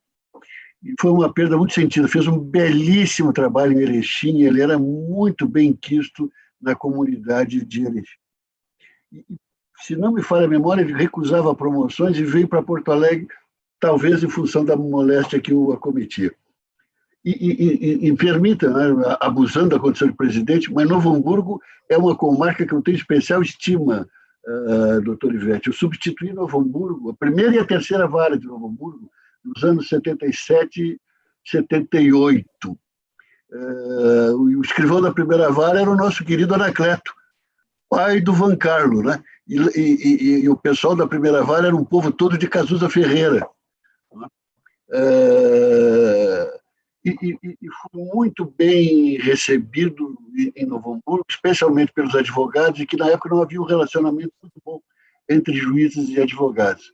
[SPEAKER 2] E foi uma perda muito sentida. Fez um belíssimo trabalho em Erechim, ele era muito bem quisto na comunidade de Erechim. E, se não me falha a memória, ele recusava promoções e veio para Porto Alegre, talvez em função da moléstia que o acometia. E permita, né, abusando da condição de presidente, mas Novo Hamburgo é uma comarca que eu tenho especial estima, doutor Ivete. Eu substituí Novo Hamburgo, a primeira e a terceira vara de Novo Hamburgo, nos anos 77 e 78. O escrivão da primeira vara era o nosso querido Anacleto, pai do Van Carlo, né? E o pessoal da primeira vara era um povo todo de Cazuza Ferreira. E foi muito bem recebido em Novo Hamburgo, especialmente pelos advogados, e que na época não havia um relacionamento muito bom entre juízes e advogados.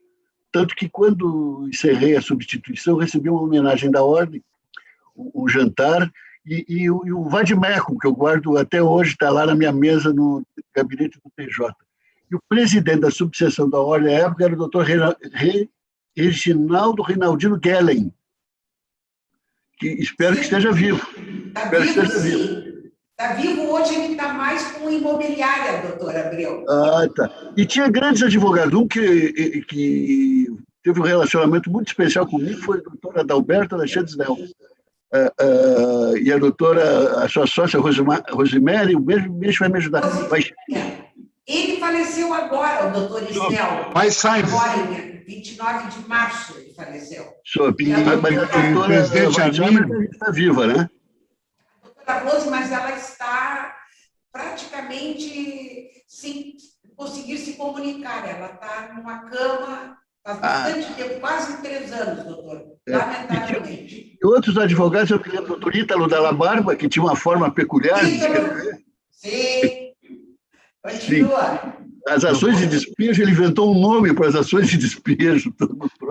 [SPEAKER 2] Tanto que, quando encerrei a substituição, recebi uma homenagem da Ordem, um jantar, e o vade-mecum, que eu guardo até hoje, está lá na minha mesa no gabinete do TJ. E o presidente da subseção da Ordem, à época, era o doutor Reginaldo Reinaldino Gellen, que espero que esteja vivo.
[SPEAKER 9] Está vivo, hoje ele está mais com imobiliária, doutor Abreu.
[SPEAKER 2] Tá. E tinha grandes advogados. Um que teve um relacionamento muito especial comigo foi a doutora Adalberto Alexandre Snell. E a doutora, a sua sócia Rosemary, o mesmo vai me ajudar.
[SPEAKER 9] Ele faleceu agora, o doutor Snell. Agora, 29 de março, ele faleceu.
[SPEAKER 2] Mas a doutora está viva, né?
[SPEAKER 9] A doutora Rose, mas ela está praticamente sem conseguir se comunicar. Ela está numa cama faz bastante tempo, quase 3 anos, doutor. Lamentavelmente.
[SPEAKER 2] E outros advogados, eu me lembro do doutor Ítalo Dalla Barba, que tinha uma forma peculiar de escrever.
[SPEAKER 9] Sim. Continua.
[SPEAKER 2] As ações de despejo, ele inventou um nome para as ações de despejo.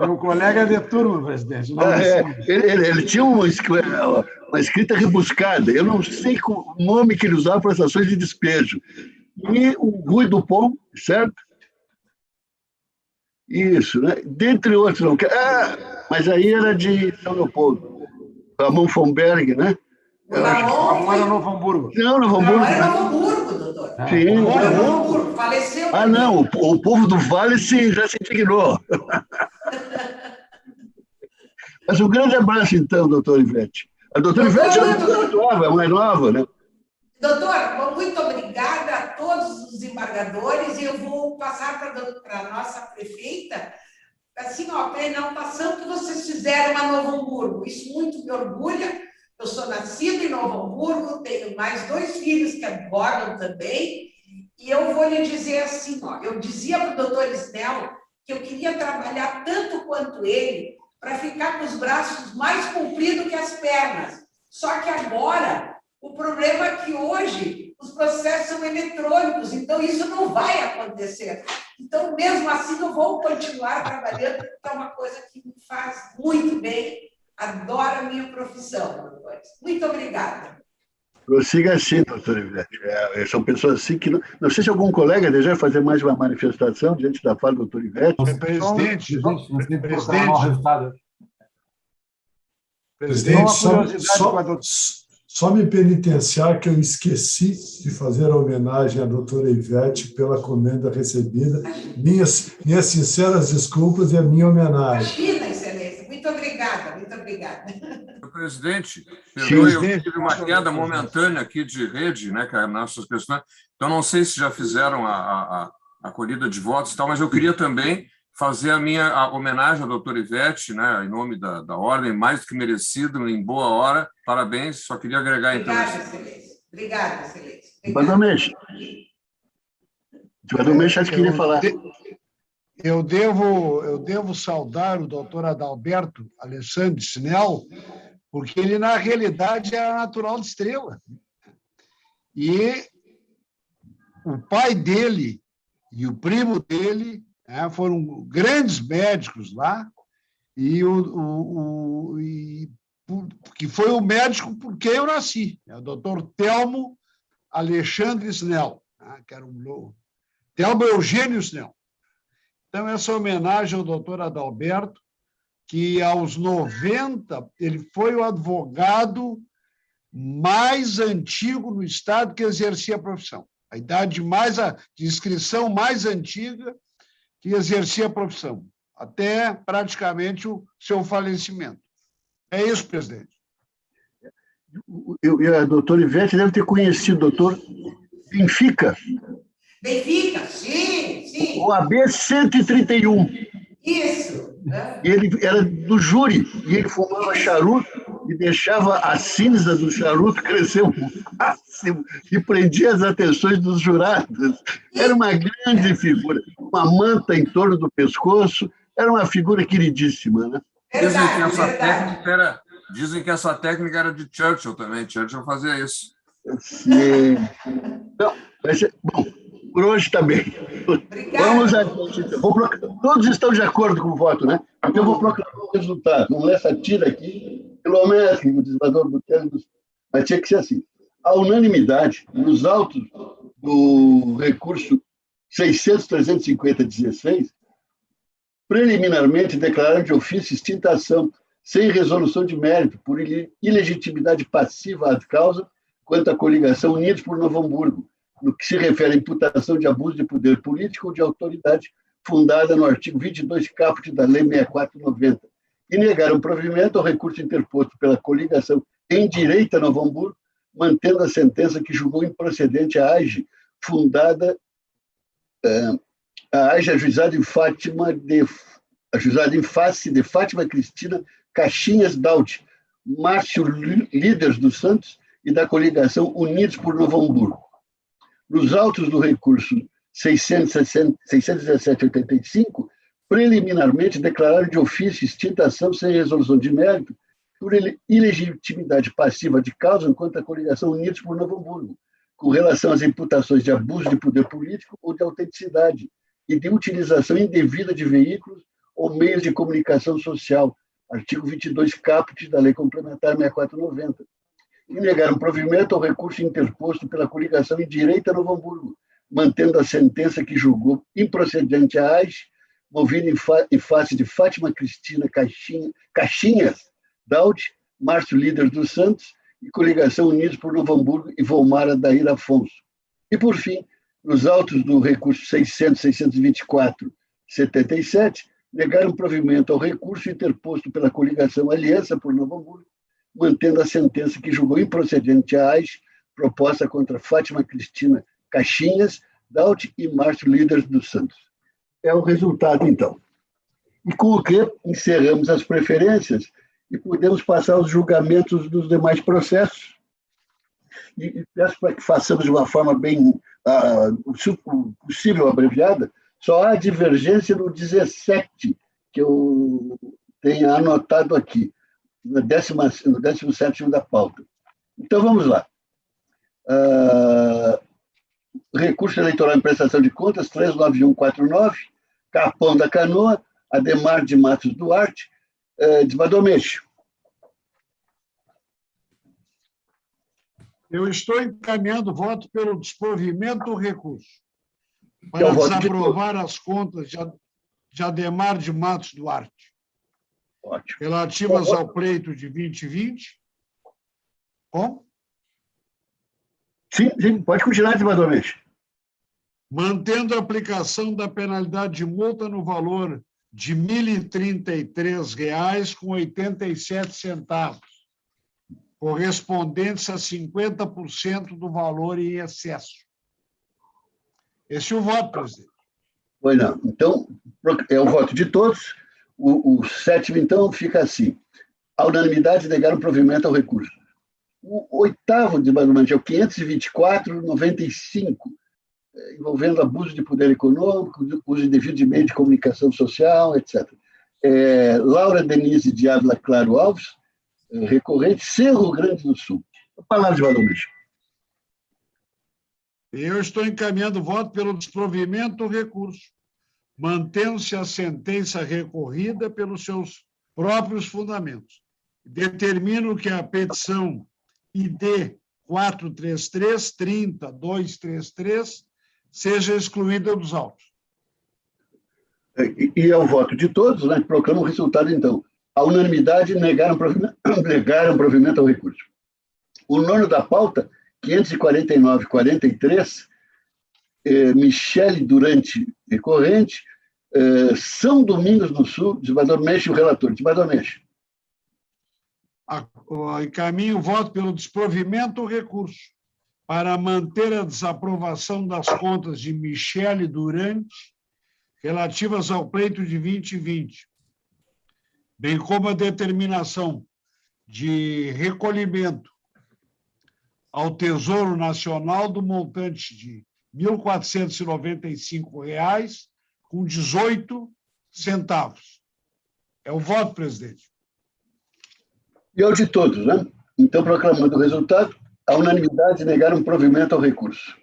[SPEAKER 7] É um colega de turma, presidente.
[SPEAKER 2] Ele tinha uma escrita rebuscada. Eu não sei o nome que ele usava para as ações de despejo. E o Rui Dupont, certo? Isso, né? Dentre outros. Não. Mas aí era de São Leopoldo. Ramon Fomberg, né?
[SPEAKER 7] Ramon era Novo Hamburgo.
[SPEAKER 2] Não, Novo Hamburgo.
[SPEAKER 9] Não, era Novo Hamburgo, doutor.
[SPEAKER 2] Sim.
[SPEAKER 9] Novo Hamburgo, faleceu.
[SPEAKER 2] Não, o povo do Vale já se indignou. Mas um grande abraço, então, doutor Ivete. A doutora Ivete é mais nova, né?
[SPEAKER 9] Doutor, muito obrigada a todos os embargadores, e eu vou passar para a nossa prefeita, assim, para a enaltação que vocês fizeram a Novo Hamburgo. Isso muito me orgulha. Eu sou nascida em Novo Hamburgo, tenho mais 2 filhos que advogam também, e eu vou lhe dizer assim, eu dizia para o doutor Snell que eu queria trabalhar tanto quanto ele para ficar com os braços mais compridos que as pernas. Só que agora, o problema é que hoje os processos são eletrônicos, então isso não vai acontecer. Então, mesmo assim, eu vou continuar trabalhando, porque é uma coisa que me faz muito bem. Adoro a minha profissão, doutores. Muito obrigada.
[SPEAKER 2] Prossiga assim, doutor Ivete. São pessoas assim que... Não sei se algum colega deseja fazer mais uma manifestação diante da fala do doutor Ivete.
[SPEAKER 10] Presidente, só me penitenciar que eu esqueci de fazer a homenagem à doutora Ivete pela comenda recebida. Minhas sinceras desculpas e a minha homenagem.
[SPEAKER 9] Imagina, excelência. Muito obrigada, muito obrigada.
[SPEAKER 1] Presidente, perdoe, eu tive uma queda momentânea aqui de rede, né, que nossas questões. Então, não sei se já fizeram a colhida de votos e tal, mas eu queria também fazer a homenagem à doutora Ivete, né, em nome da Ordem, mais do que merecido, em boa hora. Parabéns, só queria agregar, então.
[SPEAKER 9] Obrigada, excelência. Obrigada, excelência.
[SPEAKER 2] Devadomente, acho que queria falar.
[SPEAKER 6] Eu devo saudar o doutor Adalberto Alexandre Snell, porque ele, na realidade, era natural de Estrela. E o pai dele e o primo dele foram grandes médicos lá, que foi o médico por quem eu nasci, o doutor Telmo Alexandre Snell, que era Telmo Eugênio Snell. Então, essa homenagem ao doutor Adalberto, que aos 90 ele foi o advogado mais antigo no Estado que exercia a profissão. A idade de inscrição mais antiga que exercia a profissão, até praticamente o seu falecimento. É isso, presidente.
[SPEAKER 2] A doutora Ivete deve ter conhecido o doutor Benfica.
[SPEAKER 9] Benfica, sim, sim.
[SPEAKER 2] O AB 131.
[SPEAKER 9] Isso.
[SPEAKER 2] E ele era do júri, e ele fumava charuto e deixava a cinza do charuto crescer o máximo e prendia as atenções dos jurados. Era uma grande figura, uma manta em torno do pescoço, era uma figura queridíssima, né?
[SPEAKER 1] Dizem que essa técnica era de Churchill também. Churchill fazia isso.
[SPEAKER 2] Sim. Não, bom, por hoje está bem. Vamos adiante. Todos estão de acordo com o voto, né? Então eu vou proclamar o resultado. Vamos ler essa tira aqui, quilométrico, o desembargador Butelho, mas tinha que ser assim. A unanimidade, nos autos do recurso 600.350/16, preliminarmente declararam de ofício extinta a ação, sem resolução de mérito, por ilegitimidade passiva ad causa, quanto à coligação Unidos por Novo Hamburgo, no que se refere à imputação de abuso de poder político ou de autoridade fundada no artigo 22 caput da Lei 64/90, e negaram provimento ao recurso interposto pela coligação em direito a Novo Hamburgo, mantendo a sentença que julgou improcedente a AIGE, fundada a AIGE ajuizada em face de Fátima Cristina Caixinhas Daut, Márcio Líderes dos Santos e da coligação Unidos por Novo Hamburgo. Nos autos do recurso 617/85, preliminarmente declararam de ofício extinta a ação sem resolução de mérito por ilegitimidade passiva de causa enquanto a coligação Unidos por Novo Hamburgo, com relação às imputações de abuso de poder político ou de autenticidade e de utilização indevida de veículos ou meios de comunicação social, artigo 22 caput da Lei Complementar 64/90, e negaram provimento ao recurso interposto pela coligação em direito a Novo Hamburgo, mantendo a sentença que julgou improcedente a AIGE, movida em face de Fátima Cristina Caixinhas Daut, Márcio Líderes dos Santos e coligação Unidos por Novo Hamburgo e Volmara Daír Afonso. E, por fim, nos autos do recurso 600.624/77, negaram provimento ao recurso interposto pela coligação Aliança por Novo Hamburgo, mantendo a sentença que julgou improcedente a AIGE, proposta contra Fátima Cristina Caixinhas Daut e Márcio Líderes dos Santos. É o resultado, então. E com o que encerramos as preferências e podemos passar aos julgamentos dos demais processos. E peço para que façamos de uma forma bem possível abreviada. Só há divergência no 17, que eu tenho anotado aqui, no 17º da pauta. Então, vamos lá. Recurso eleitoral em prestação de contas, 39149, Capão da Canoa, Ademar de Matos Duarte, desembargador Meixo.
[SPEAKER 6] Eu estou encaminhando voto pelo desprovimento do recurso, para desaprovar as contas de Ademar de Matos Duarte.
[SPEAKER 2] Ótimo.
[SPEAKER 6] Relativas ao pleito de 2020. Como?
[SPEAKER 2] Sim, pode continuar, desembargador Meixo.
[SPEAKER 6] Mantendo a aplicação da penalidade de multa no valor de R$ 1.033,87, correspondentes a 50% do valor em excesso. Esse é o voto, presidente.
[SPEAKER 2] Pois não. Então, é o voto de todos. O sétimo, então, fica assim. A unanimidade negaram provimento ao recurso. O oitavo, desembargador, é o 524/95, envolvendo abuso de poder econômico, uso indevido de meio de comunicação social, etc. Laura Denise de Ávila Claro Alves, recorrente, Cerro Grande do Sul. A palavra de desembargador Meixo.
[SPEAKER 6] Eu estou encaminhando voto pelo desprovimento do recurso, mantendo-se a sentença recorrida pelos seus próprios fundamentos. Determino que a petição ID 433-30-233 seja excluída dos autos.
[SPEAKER 2] E é o voto de todos, né? Proclama o resultado, então. A unanimidade negaram provimento ao recurso. O nono da pauta, 549-43, Michele Durante, recorrente, São Domingos do Sul, desembargador Menche, o relator. Desembargador Menche.
[SPEAKER 6] Encaminho o voto pelo desprovimento ao recurso para manter a desaprovação das contas de Michele Durante relativas ao pleito de 2020, bem como a determinação de recolhimento ao Tesouro Nacional do montante de R$ 1.495,18. É o voto, presidente.
[SPEAKER 2] E é o de todos, né? Então, proclamando o resultado, a unanimidade negaram provimento ao recurso.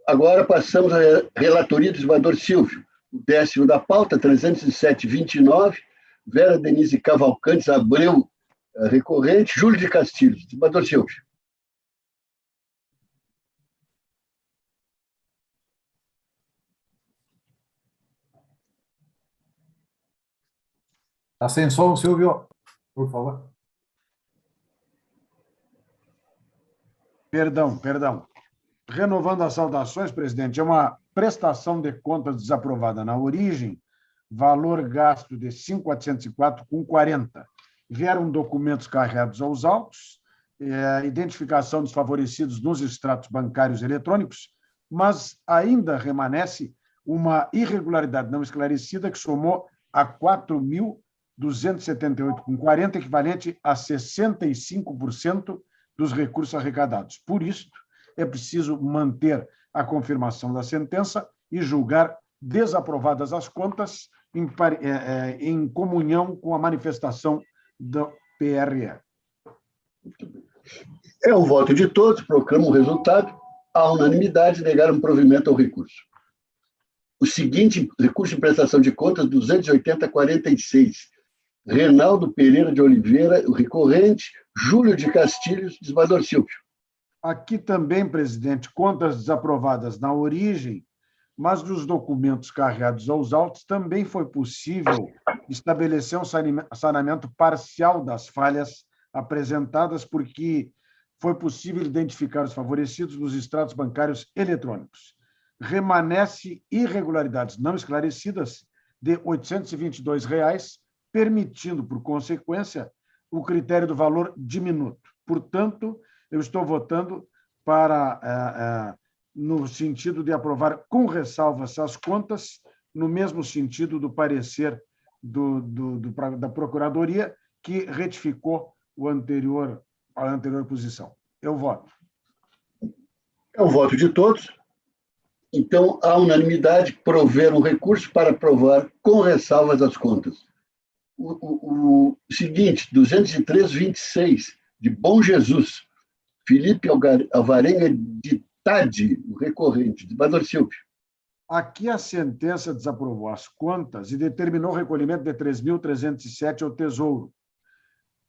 [SPEAKER 2] Agora passamos à relatoria do desembargador Silvio, o 10º da pauta, 307-29, Vera Denise Cavalcantes Abreu, recorrente, Júlio de Castilhos. Desembargador Silvio.
[SPEAKER 8] Está sem som, Silvio, por favor.
[SPEAKER 7] Perdão. Renovando as saudações, presidente, é uma prestação de contas desaprovada na origem, valor gasto de R$ 5.404,40. Vieram documentos carregados aos autos, identificação dos favorecidos nos extratos bancários eletrônicos, mas ainda remanesce uma irregularidade não esclarecida que somou a R$ 4.278,40, equivalente a 65% dos recursos arrecadados. Por isso, é preciso manter a confirmação da sentença e julgar desaprovadas as contas em comunhão com a manifestação do PRE.
[SPEAKER 2] É o voto de todos, proclama o resultado. À unanimidade, negaram provimento ao recurso. O seguinte recurso de prestação de contas, 280-46, Reinaldo Pereira de Oliveira, o recorrente, Júlio de Castilhos, desembargador Silvio.
[SPEAKER 7] Aqui também, presidente, contas desaprovadas na origem, mas nos documentos carregados aos autos também foi possível estabelecer um saneamento parcial das falhas apresentadas, porque foi possível identificar os favorecidos nos extratos bancários eletrônicos. Remanesce irregularidades não esclarecidas de R$ 822,00, permitindo, por consequência, o critério do valor diminuto. Portanto, eu estou votando no sentido de aprovar com ressalvas as contas, no mesmo sentido do parecer da Procuradoria, que retificou a anterior posição. Eu voto.
[SPEAKER 2] É o voto de todos. Então, a unanimidade prover um recurso para aprovar com ressalvas as contas. O seguinte, 203,26, de Bom Jesus, Felipe Alvarenga de Tade, o recorrente, de Bador Silvio.
[SPEAKER 7] Aqui a sentença desaprovou as contas e determinou o recolhimento de R$ 3.307 ao Tesouro. O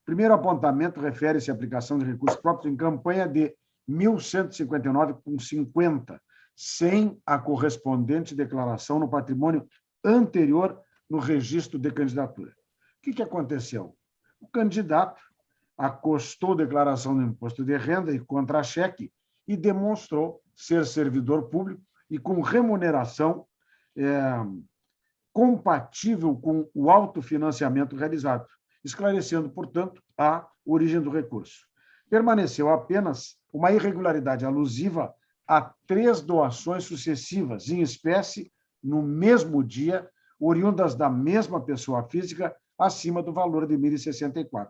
[SPEAKER 7] primeiro apontamento refere-se à aplicação de recursos próprios em campanha de R$ 1.159,50, sem a correspondente declaração no patrimônio anterior no registro de candidatura. O que aconteceu? O candidato acostou declaração do imposto de renda e contra-cheque e demonstrou ser servidor público e com remuneração compatível com o autofinanciamento realizado, esclarecendo, portanto, a origem do recurso. Permaneceu apenas uma irregularidade alusiva a 3 doações sucessivas em espécie no mesmo dia, oriundas da mesma pessoa física, acima do valor de R$ 1.064.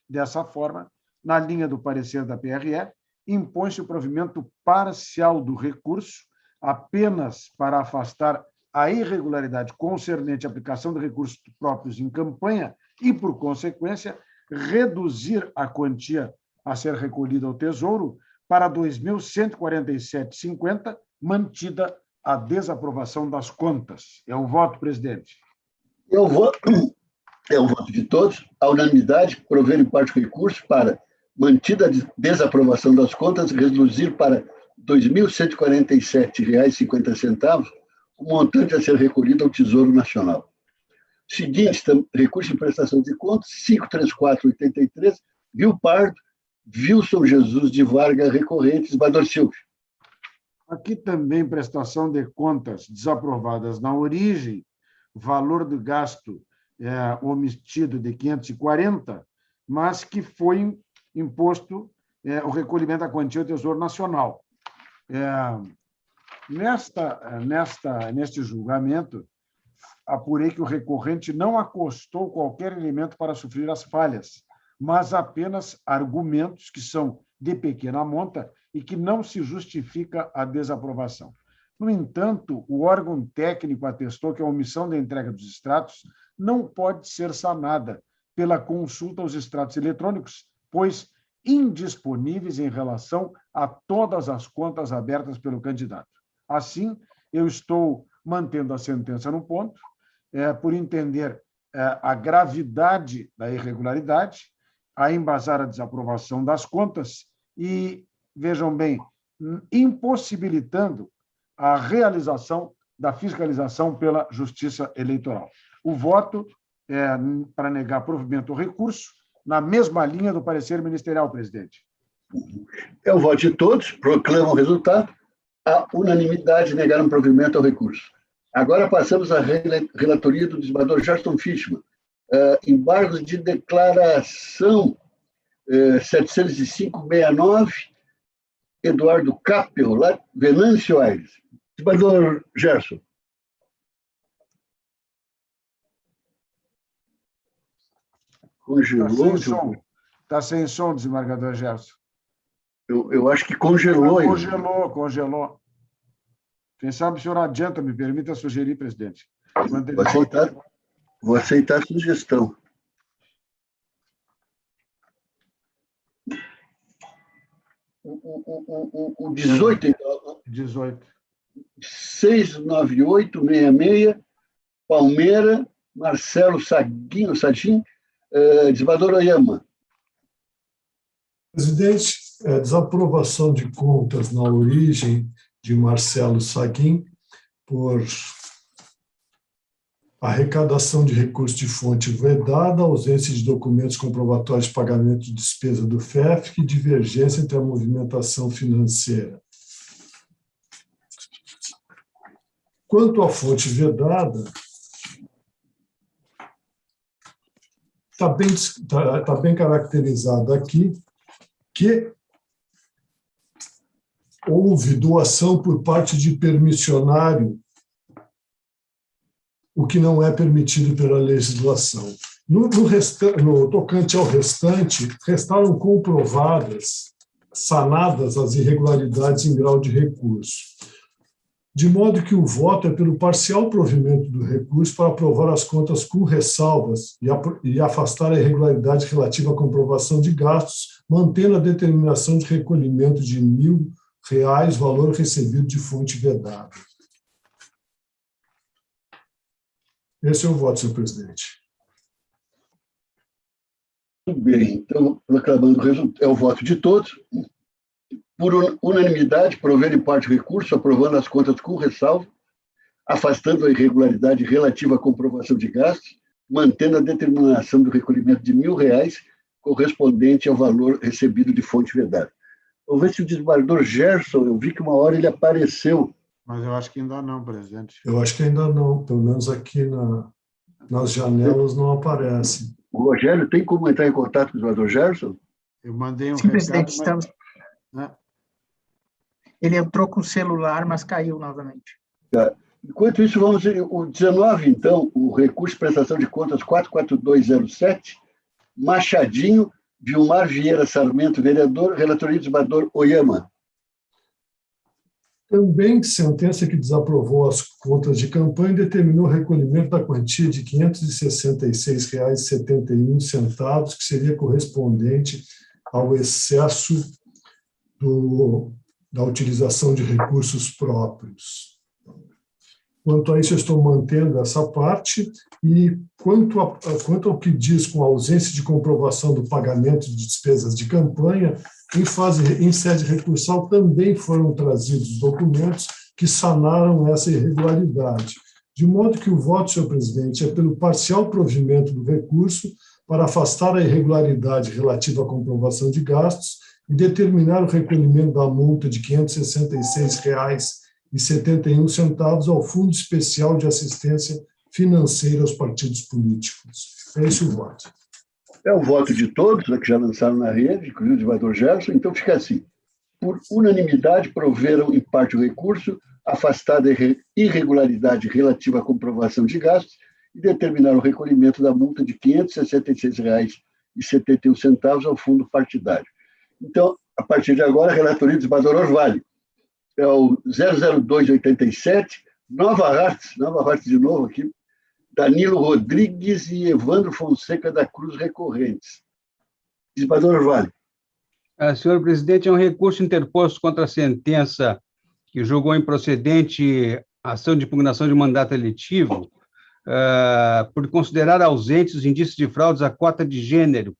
[SPEAKER 7] Dessa forma, na linha do parecer da PRE, impõe-se o provimento parcial do recurso apenas para afastar a irregularidade concernente à aplicação de recursos próprios em campanha e, por consequência, reduzir a quantia a ser recolhida ao Tesouro para R$ 2.147,50, mantida a desaprovação das contas. É o voto, presidente.
[SPEAKER 2] É o voto de todos. A unanimidade prover em parte o recurso para, mantida a desaprovação das contas, reduzir para R$ 2.147,50 o montante a ser recolhido ao Tesouro Nacional. Seguinte, recurso de prestação de contas, 53483, Rio Pardo, Wilson Jesus de Vargas recorrente, desembargador Silvio.
[SPEAKER 7] Aqui também prestação de contas desaprovadas na origem, valor do gasto omitido de 540, mas que foi imposto o recolhimento da quantia ao Tesouro Nacional. Neste julgamento, apurei que o recorrente não acostou qualquer elemento para sofrer as falhas, mas apenas argumentos que são de pequena monta e que não se justifica a desaprovação. No entanto, o órgão técnico atestou que a omissão da entrega dos extratos não pode ser sanada pela consulta aos extratos eletrônicos, pois indisponíveis em relação a todas as contas abertas pelo candidato. Assim, eu estou mantendo a sentença no ponto, por entender a gravidade da irregularidade, a embasar a desaprovação das contas e, vejam bem, impossibilitando a realização da fiscalização pela Justiça Eleitoral. O voto é para negar provimento ao recurso, na mesma linha do parecer ministerial, presidente.
[SPEAKER 2] É o voto de todos, proclamam o resultado. A unanimidade negaram provimento ao recurso. Agora passamos à relatoria do desembargador Gerson Fischmann. Embargos de declaração 70569, Eduardo Capel, Venâncio Aires. Desembargador Gerson. Congelou.
[SPEAKER 7] Está sem som, desembargador Gerson.
[SPEAKER 2] Eu acho que congelou.
[SPEAKER 7] Congelou. Quem sabe o senhor adianta, me permita sugerir, presidente.
[SPEAKER 2] Vou aceitar a sugestão. O 18, então.
[SPEAKER 7] 18.
[SPEAKER 2] 69866, Palmeira, Marcelo Sadim, desembargador Oyama.
[SPEAKER 10] Presidente, desaprovação de contas na origem de Marcelo Saguim por arrecadação de recursos de fonte vedada, ausência de documentos comprobatórios de pagamento de despesa do FEFC e divergência entre a movimentação financeira. Quanto à fonte vedada, está bem caracterizado aqui que houve doação por parte de permissionário, o que não é permitido pela legislação. No tocante ao restante, restaram comprovadas, sanadas as irregularidades em grau de recurso, de modo que o voto é pelo parcial provimento do recurso para aprovar as contas com ressalvas e afastar a irregularidade relativa à comprovação de gastos, mantendo a determinação de recolhimento de R$ 1.000, valor recebido de fonte vedada. Esse é o voto, senhor presidente.
[SPEAKER 2] Muito bem, então, proclamando o resultado, é o voto de todos. Por unanimidade, prover em parte o recurso, aprovando as contas com ressalva, afastando a irregularidade relativa à comprovação de gastos, mantendo a determinação do recolhimento de R$ 1.000, correspondente ao valor recebido de fonte vedada. Vamos ver se o desembargador Gerson, eu vi que uma hora ele apareceu.
[SPEAKER 7] Mas eu acho que ainda não, presidente.
[SPEAKER 10] Eu acho que ainda não, pelo menos aqui nas janelas não aparece.
[SPEAKER 2] O Rogério tem como entrar em contato com o desembargador Gerson?
[SPEAKER 7] Eu mandei um
[SPEAKER 11] Sim,
[SPEAKER 7] recado,
[SPEAKER 11] presidente, estamos... Ele entrou com o celular, mas caiu novamente.
[SPEAKER 2] Tá. Enquanto isso, vamos o 19, então, o recurso de prestação de contas 44207, Machadinho, Vilmar Vieira Sarmento, vereador, relatoria do desembargador Oyama.
[SPEAKER 10] Também sentença que desaprovou as contas de campanha e determinou o recolhimento da quantia de R$ 566,71, que seria correspondente ao excesso da utilização de recursos próprios. Quanto a isso, eu estou mantendo essa parte, e quanto ao que diz com a ausência de comprovação do pagamento de despesas de campanha, em sede recursal também foram trazidos documentos que sanaram essa irregularidade. de modo que o voto, senhor presidente, é pelo parcial provimento do recurso para afastar a irregularidade relativa à comprovação de gastos e determinar o recolhimento da multa de R$ 566,71 ao Fundo Especial de Assistência Financeira aos Partidos Políticos. É esse o voto.
[SPEAKER 2] É o voto de todos, né, que já lançaram na rede, inclusive o desembargador Gerson, então fica assim. Por unanimidade, proveram em parte o recurso, afastada a irregularidade relativa à comprovação de gastos e determinaram o recolhimento da multa de R$ 566,71 ao fundo partidário. Então, a partir de agora, a relatoria do desembargador Orvalho. É o 00287, Nova Hartz de novo aqui, Danilo Rodrigues e Evandro Fonseca da Cruz Recorrentes. Desembargador Orvalho.
[SPEAKER 4] Senhor presidente, é um recurso interposto contra a sentença que julgou improcedente a ação de impugnação de mandato eletivo por considerar ausentes os indícios de fraudes à cota de gênero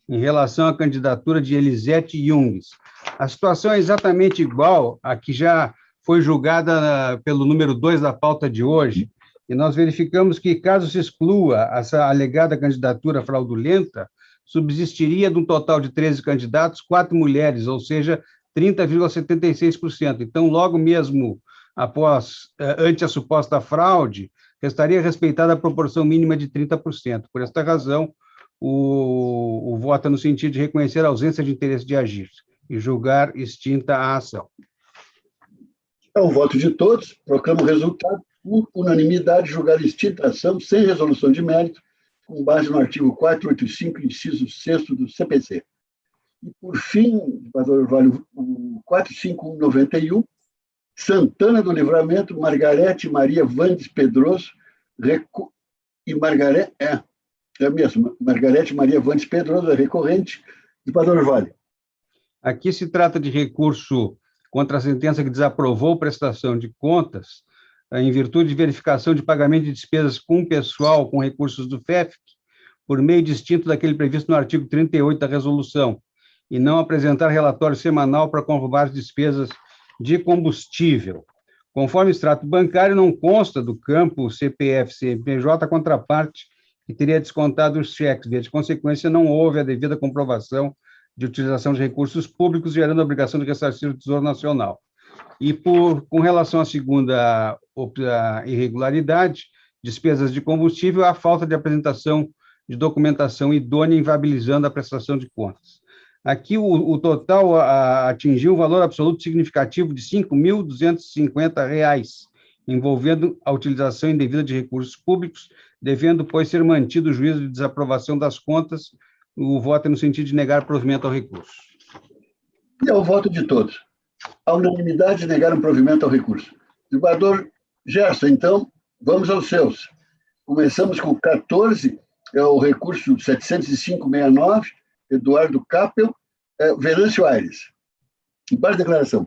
[SPEAKER 4] em relação à candidatura de Elisete Jungs. A situação é exatamente igual à que já foi julgada pelo número 2 da pauta de hoje, e nós verificamos que, caso se exclua essa alegada candidatura fraudulenta, subsistiria de um total de 13 candidatos, 4 mulheres, ou seja, 30,76%. Então, logo mesmo ante a suposta fraude, restaria respeitada a proporção mínima de 30%. Por esta razão, o voto é no sentido de reconhecer a ausência de interesse de agir e julgar extinta a ação.
[SPEAKER 2] É o voto de todos, proclamo o resultado, por unanimidade, julgar extinta a ação sem resolução de mérito, com base no artigo 485, inciso 6º do CPC. E, por fim, vale o 45191, Santana do Livramento, Margarete Maria Vandes Pedroso, e Margarete Maria Vandes Pedroso, recorrente, de Padrão Vale.
[SPEAKER 4] Aqui se trata de recurso contra a sentença que desaprovou prestação de contas, em virtude de verificação de pagamento de despesas com pessoal com recursos do FEFC, por meio distinto daquele previsto no artigo 38 da resolução, e não apresentar relatório semanal para comprovar as despesas de combustível. Conforme o extrato bancário, não consta do campo CPF-CNPJ a contraparte que teria descontado os cheques. De consequência, não houve a devida comprovação de utilização de recursos públicos, gerando a obrigação de ressarcir o Tesouro Nacional. E, com relação à segunda irregularidade, despesas de combustível, a falta de apresentação de documentação idônea, inviabilizando a prestação de contas. Aqui, o total atingiu um valor absoluto significativo de R$ 5.250, envolvendo a utilização indevida de recursos públicos, devendo, pois, ser mantido o juízo de desaprovação das contas. O voto é no sentido de negar provimento ao recurso.
[SPEAKER 2] E é o voto de todos. A unanimidade negaram provimento ao recurso. Desembargador Gerson, então, vamos aos seus. Começamos com 14, é o recurso 705-69, Eduardo Capel, Venâncio Aires. Embaixo da declaração.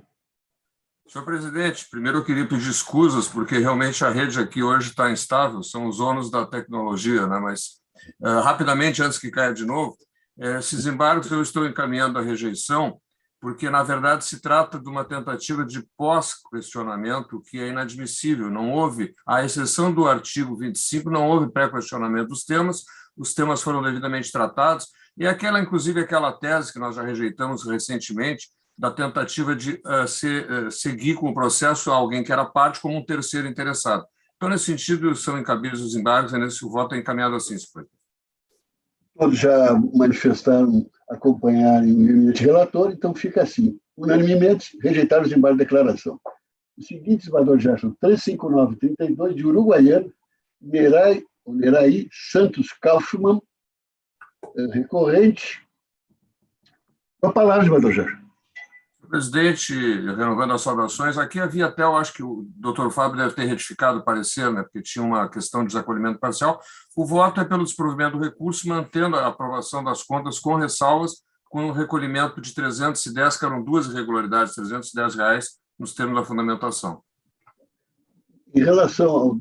[SPEAKER 1] Senhor presidente, primeiro eu queria pedir escusas, porque realmente a rede aqui hoje está instável, são os ônus da tecnologia, né? Mas, rapidamente, antes que caia de novo, esses embargos eu estou encaminhando à rejeição, porque, na verdade, se trata de uma tentativa de pós-questionamento que é inadmissível. Não houve, à exceção do artigo 25, não houve pré-questionamento dos temas, os temas foram devidamente tratados, e inclusive aquela tese que nós já rejeitamos recentemente, da tentativa de seguir com o processo alguém que era parte como um terceiro interessado. Então, nesse sentido, são incabidos os embargos, e nesse voto é encaminhado assim, senhor presidente.
[SPEAKER 2] Todos já manifestaram acompanharem o eminente relator, então fica assim. Unanimemente, rejeitaram os embargos de declaração. O seguinte, desembargador Gerson, 359-32, de Uruguaiano, Nerai Santos Kaufmann, recorrente. Com a palavra, desembargador Gerson.
[SPEAKER 1] Presidente, renovando as saudações, aqui havia até, eu acho que o doutor Fábio deve ter retificado o parecer, né, porque tinha uma questão de desacolhimento parcial. O voto é pelo desprovimento do recurso, mantendo a aprovação das contas com ressalvas, com o recolhimento de 310, que eram duas irregularidades, R$310 nos termos da fundamentação.
[SPEAKER 2] Em relação ao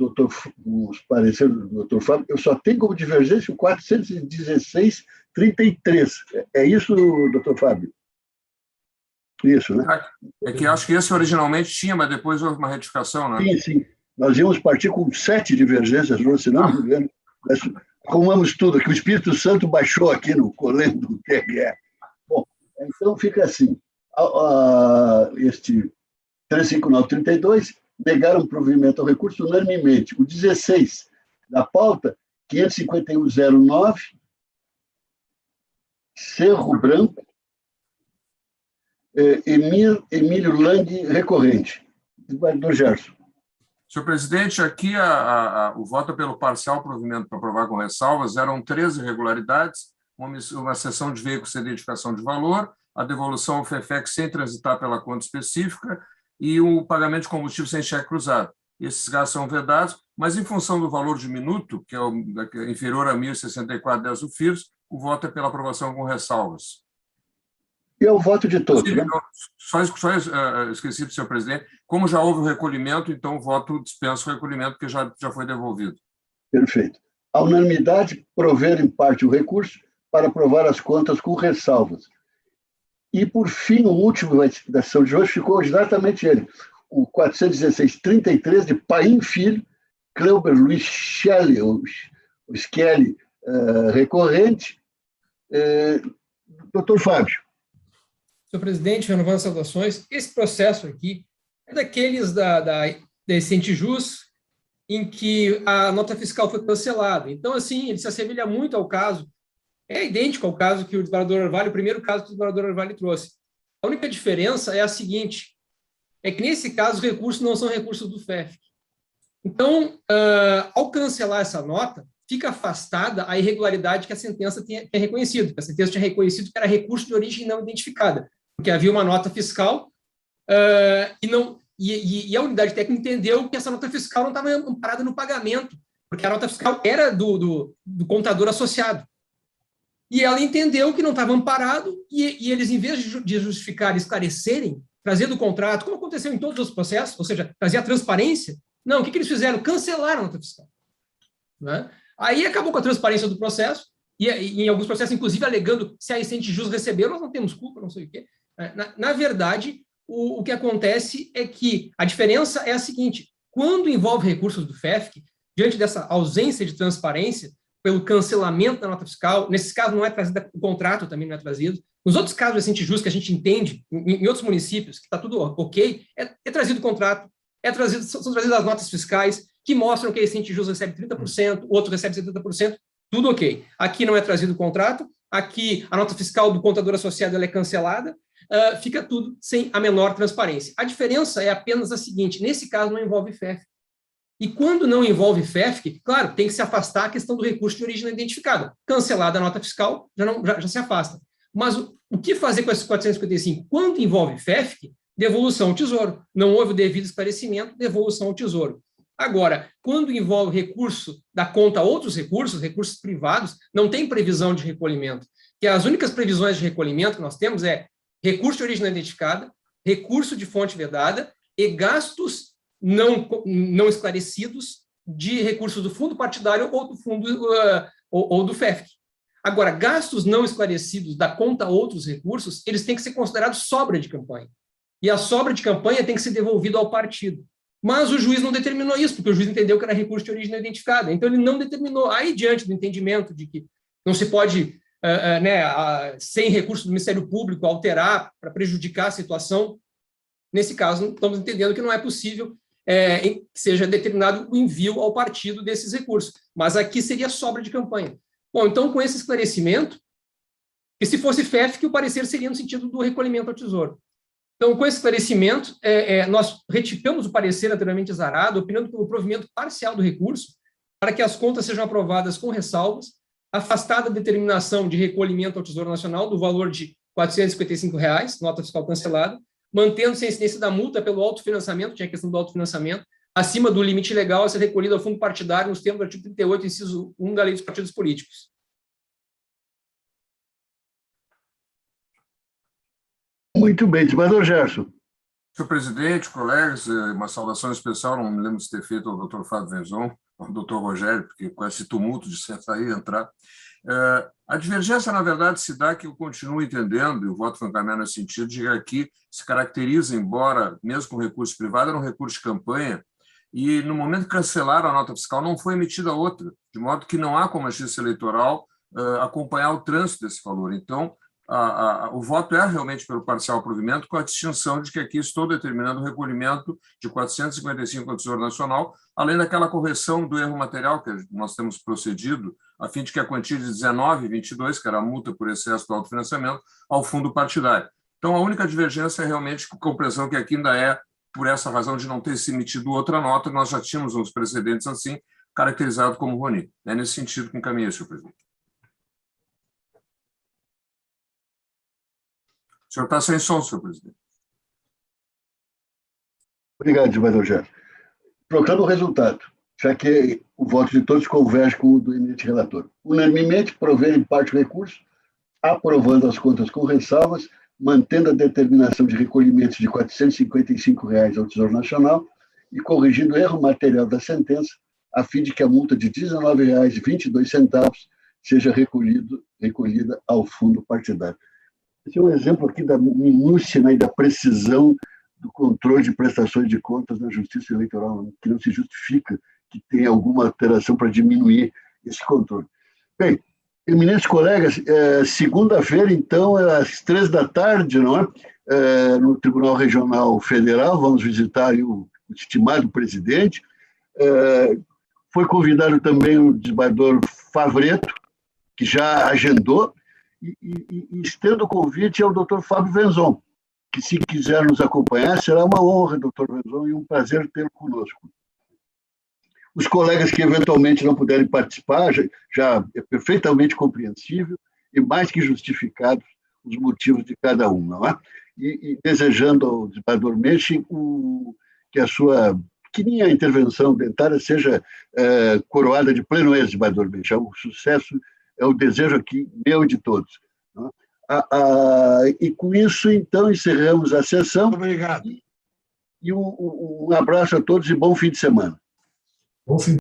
[SPEAKER 2] os pareceres do doutor Fábio, eu só tenho como divergência o 416-33. É isso, doutor Fábio? Isso, né?
[SPEAKER 1] É que acho que esse originalmente tinha, mas depois houve uma retificação, né?
[SPEAKER 2] Sim, sim. Nós íamos partir com 7 divergências, se não me engano. Arrumamos tudo, que o Espírito Santo baixou aqui no colém do TRE. Bom, então fica assim. Este 35932 negaram provimento ao recurso unanimemente. O 16 da pauta, 55109, Cerro Branco, Emílio Lang, recorrente. Desembargador Gerson.
[SPEAKER 1] Senhor presidente, aqui o voto pelo parcial provimento para aprovar com ressalvas eram 13 irregularidades, uma cessão de veículos sem identificação de valor, a devolução ao FEFEC sem transitar pela conta específica e o pagamento de combustível sem cheque cruzado. Esses gastos são vedados, mas em função do valor de minuto, que é inferior a 1.064,10 UFIRS, o voto é pela aprovação com ressalvas.
[SPEAKER 2] E é o voto de todos. Né?
[SPEAKER 1] Só esqueci, senhor presidente, como já houve o recolhimento, então o voto dispensa o recolhimento, porque já foi devolvido.
[SPEAKER 2] Perfeito. A unanimidade prover em parte o recurso para aprovar as contas com ressalvas. E, por fim, o último da sessão de hoje ficou exatamente ele, o 416-33 de Paim Filho, Cleuber Luiz Schelle, o Schelle, recorrente. Doutor Fábio.
[SPEAKER 5] Senhor presidente, renovando as saudações, esse processo aqui é daqueles da Centijus, em que a nota fiscal foi cancelada. Então, assim, ele se assemelha muito ao caso, é idêntico ao caso que o desembargador Orvalho, o primeiro caso que o desembargador Orvalho trouxe. A única diferença é a seguinte, é que, nesse caso, os recursos não são recursos do FEFC. Então, ao cancelar essa nota, fica afastada a irregularidade que a sentença tinha reconhecido, que a sentença tinha reconhecido que era recurso de origem não identificada, porque havia uma nota fiscal e a unidade técnica entendeu que essa nota fiscal não estava amparada no pagamento, porque a nota fiscal era do contador associado. E ela entendeu que não estava amparado e eles, em vez de justificar e esclarecerem, trazer do contrato, como aconteceu em todos os processos, ou seja, trazer a transparência, não, o que eles fizeram? Cancelaram a nota fiscal. Né? Aí acabou com a transparência do processo, e em alguns processos, inclusive, alegando se a Centijus recebeu, nós não temos culpa, não sei o quê. Na verdade, o que acontece é que a diferença é a seguinte, quando envolve recursos do FEFC, diante dessa ausência de transparência, pelo cancelamento da nota fiscal, nesse caso não é trazido, o contrato também não é trazido, nos outros casos da Centijus, que a gente entende, em outros municípios, que está tudo ok, é trazido o contrato, são trazidas as notas fiscais, que mostram que a Centijus recebe 30%, o outro recebe 70%, tudo ok. Aqui não é trazido o contrato, aqui a nota fiscal do contador associado ela é cancelada, fica tudo sem a menor transparência. A diferença é apenas a seguinte, nesse caso não envolve FEFC. E quando não envolve FEFC, claro, tem que se afastar a questão do recurso de origem não identificada. Cancelada a nota fiscal, já se afasta. Mas o que fazer com esses 455? Quando envolve FEFC, devolução ao Tesouro. Não houve o devido esclarecimento, devolução ao Tesouro. Agora, quando envolve recurso da conta a outros recursos privados, não tem previsão de recolhimento. Que as únicas previsões de recolhimento que nós temos é recurso de origem não identificada, recurso de fonte vedada e gastos não esclarecidos de recursos do fundo partidário ou do fundo ou do FEFC. Agora, gastos não esclarecidos da conta a outros recursos, eles têm que ser considerados sobra de campanha. E a sobra de campanha tem que ser devolvida ao partido. Mas o juiz não determinou isso, porque o juiz entendeu que era recurso de origem não identificada. Então, ele não determinou. Aí, diante do entendimento de que não se pode, sem recurso do Ministério Público, alterar para prejudicar a situação, nesse caso, estamos entendendo que não é possível que seja determinado o envio ao partido desses recursos. Mas aqui seria sobra de campanha. Bom, então, com esse esclarecimento, que se fosse FEFC, o parecer seria no sentido do recolhimento ao Tesouro. Então, com esse esclarecimento, nós retivemos o parecer anteriormente exarado, opinando pelo provimento parcial do recurso, para que as contas sejam aprovadas com ressalvas, afastada a determinação de recolhimento ao Tesouro Nacional do valor de R$ 455,00, nota fiscal cancelada, mantendo-se a incidência da multa pelo autofinanciamento, tinha a questão do autofinanciamento, acima do limite legal a ser recolhido ao fundo partidário nos termos do artigo 38, inciso 1 da Lei dos Partidos Políticos.
[SPEAKER 2] Muito bem, desembargador Gerson.
[SPEAKER 1] Senhor presidente, colegas, uma saudação especial, não me lembro de ter feito ao doutor Fábio Venzon, ao doutor Rogério, porque com esse tumulto de sair e entrar. A divergência, na verdade, se dá que eu continuo entendendo, e o voto foi encaminhado nesse sentido, de que aqui se caracteriza, embora, mesmo com recurso privado, era um recurso de campanha, e no momento que cancelaram a nota fiscal não foi emitida outra, de modo que não há como a Justiça Eleitoral acompanhar o trânsito desse valor. Então, o voto é realmente pelo parcial provimento, com a distinção de que aqui estou determinando o recolhimento de 455 ao Tesouro Nacional, além daquela correção do erro material que nós temos procedido, a fim de que a quantia de 19,22, que era a multa por excesso do autofinanciamento, ao fundo partidário. Então, a única divergência é realmente a compreensão que aqui ainda é, por essa razão de não ter se emitido outra nota, nós já tínhamos uns precedentes assim, caracterizado como Rony. É nesse sentido que encaminhei, senhor presidente. O senhor está sem som, senhor presidente.
[SPEAKER 2] Obrigado, desembargador Gerson. Trocando o resultado, já que o voto de todos converge com o do eminente relator. Unanimemente, prover em parte o recurso, aprovando as contas com ressalvas, mantendo a determinação de recolhimento de R$ 455 ao Tesouro Nacional e corrigindo o erro material da sentença, a fim de que a multa de R$ 19,22 seja recolhida ao fundo partidário. Esse é um exemplo aqui da minúcia, né, e da precisão do controle de prestações de contas na Justiça Eleitoral, que não se justifica que tenha alguma alteração para diminuir esse controle. Bem, eminentes colegas, segunda-feira, então, às 15h, não é? No Tribunal Regional Federal, vamos visitar aí o estimado presidente. Foi convidado também o desembargador Favreto, que já agendou, e estendo o convite ao doutor Fábio Venzon, que, se quiser nos acompanhar, será uma honra, doutor Venzon, e um prazer tê-lo conosco. Os colegas que eventualmente não puderem participar, já é perfeitamente compreensível e mais que justificados os motivos de cada um, não é? E desejando ao desembargador Menchen que a sua pequenininha intervenção dentária seja coroada de pleno êxito, desembargador Menchen. O sucesso é o desejo aqui meu e de todos. Não é? E com isso, então, encerramos a sessão.
[SPEAKER 6] Obrigado.
[SPEAKER 2] E um abraço a todos e bom fim de semana.
[SPEAKER 10] Bom fim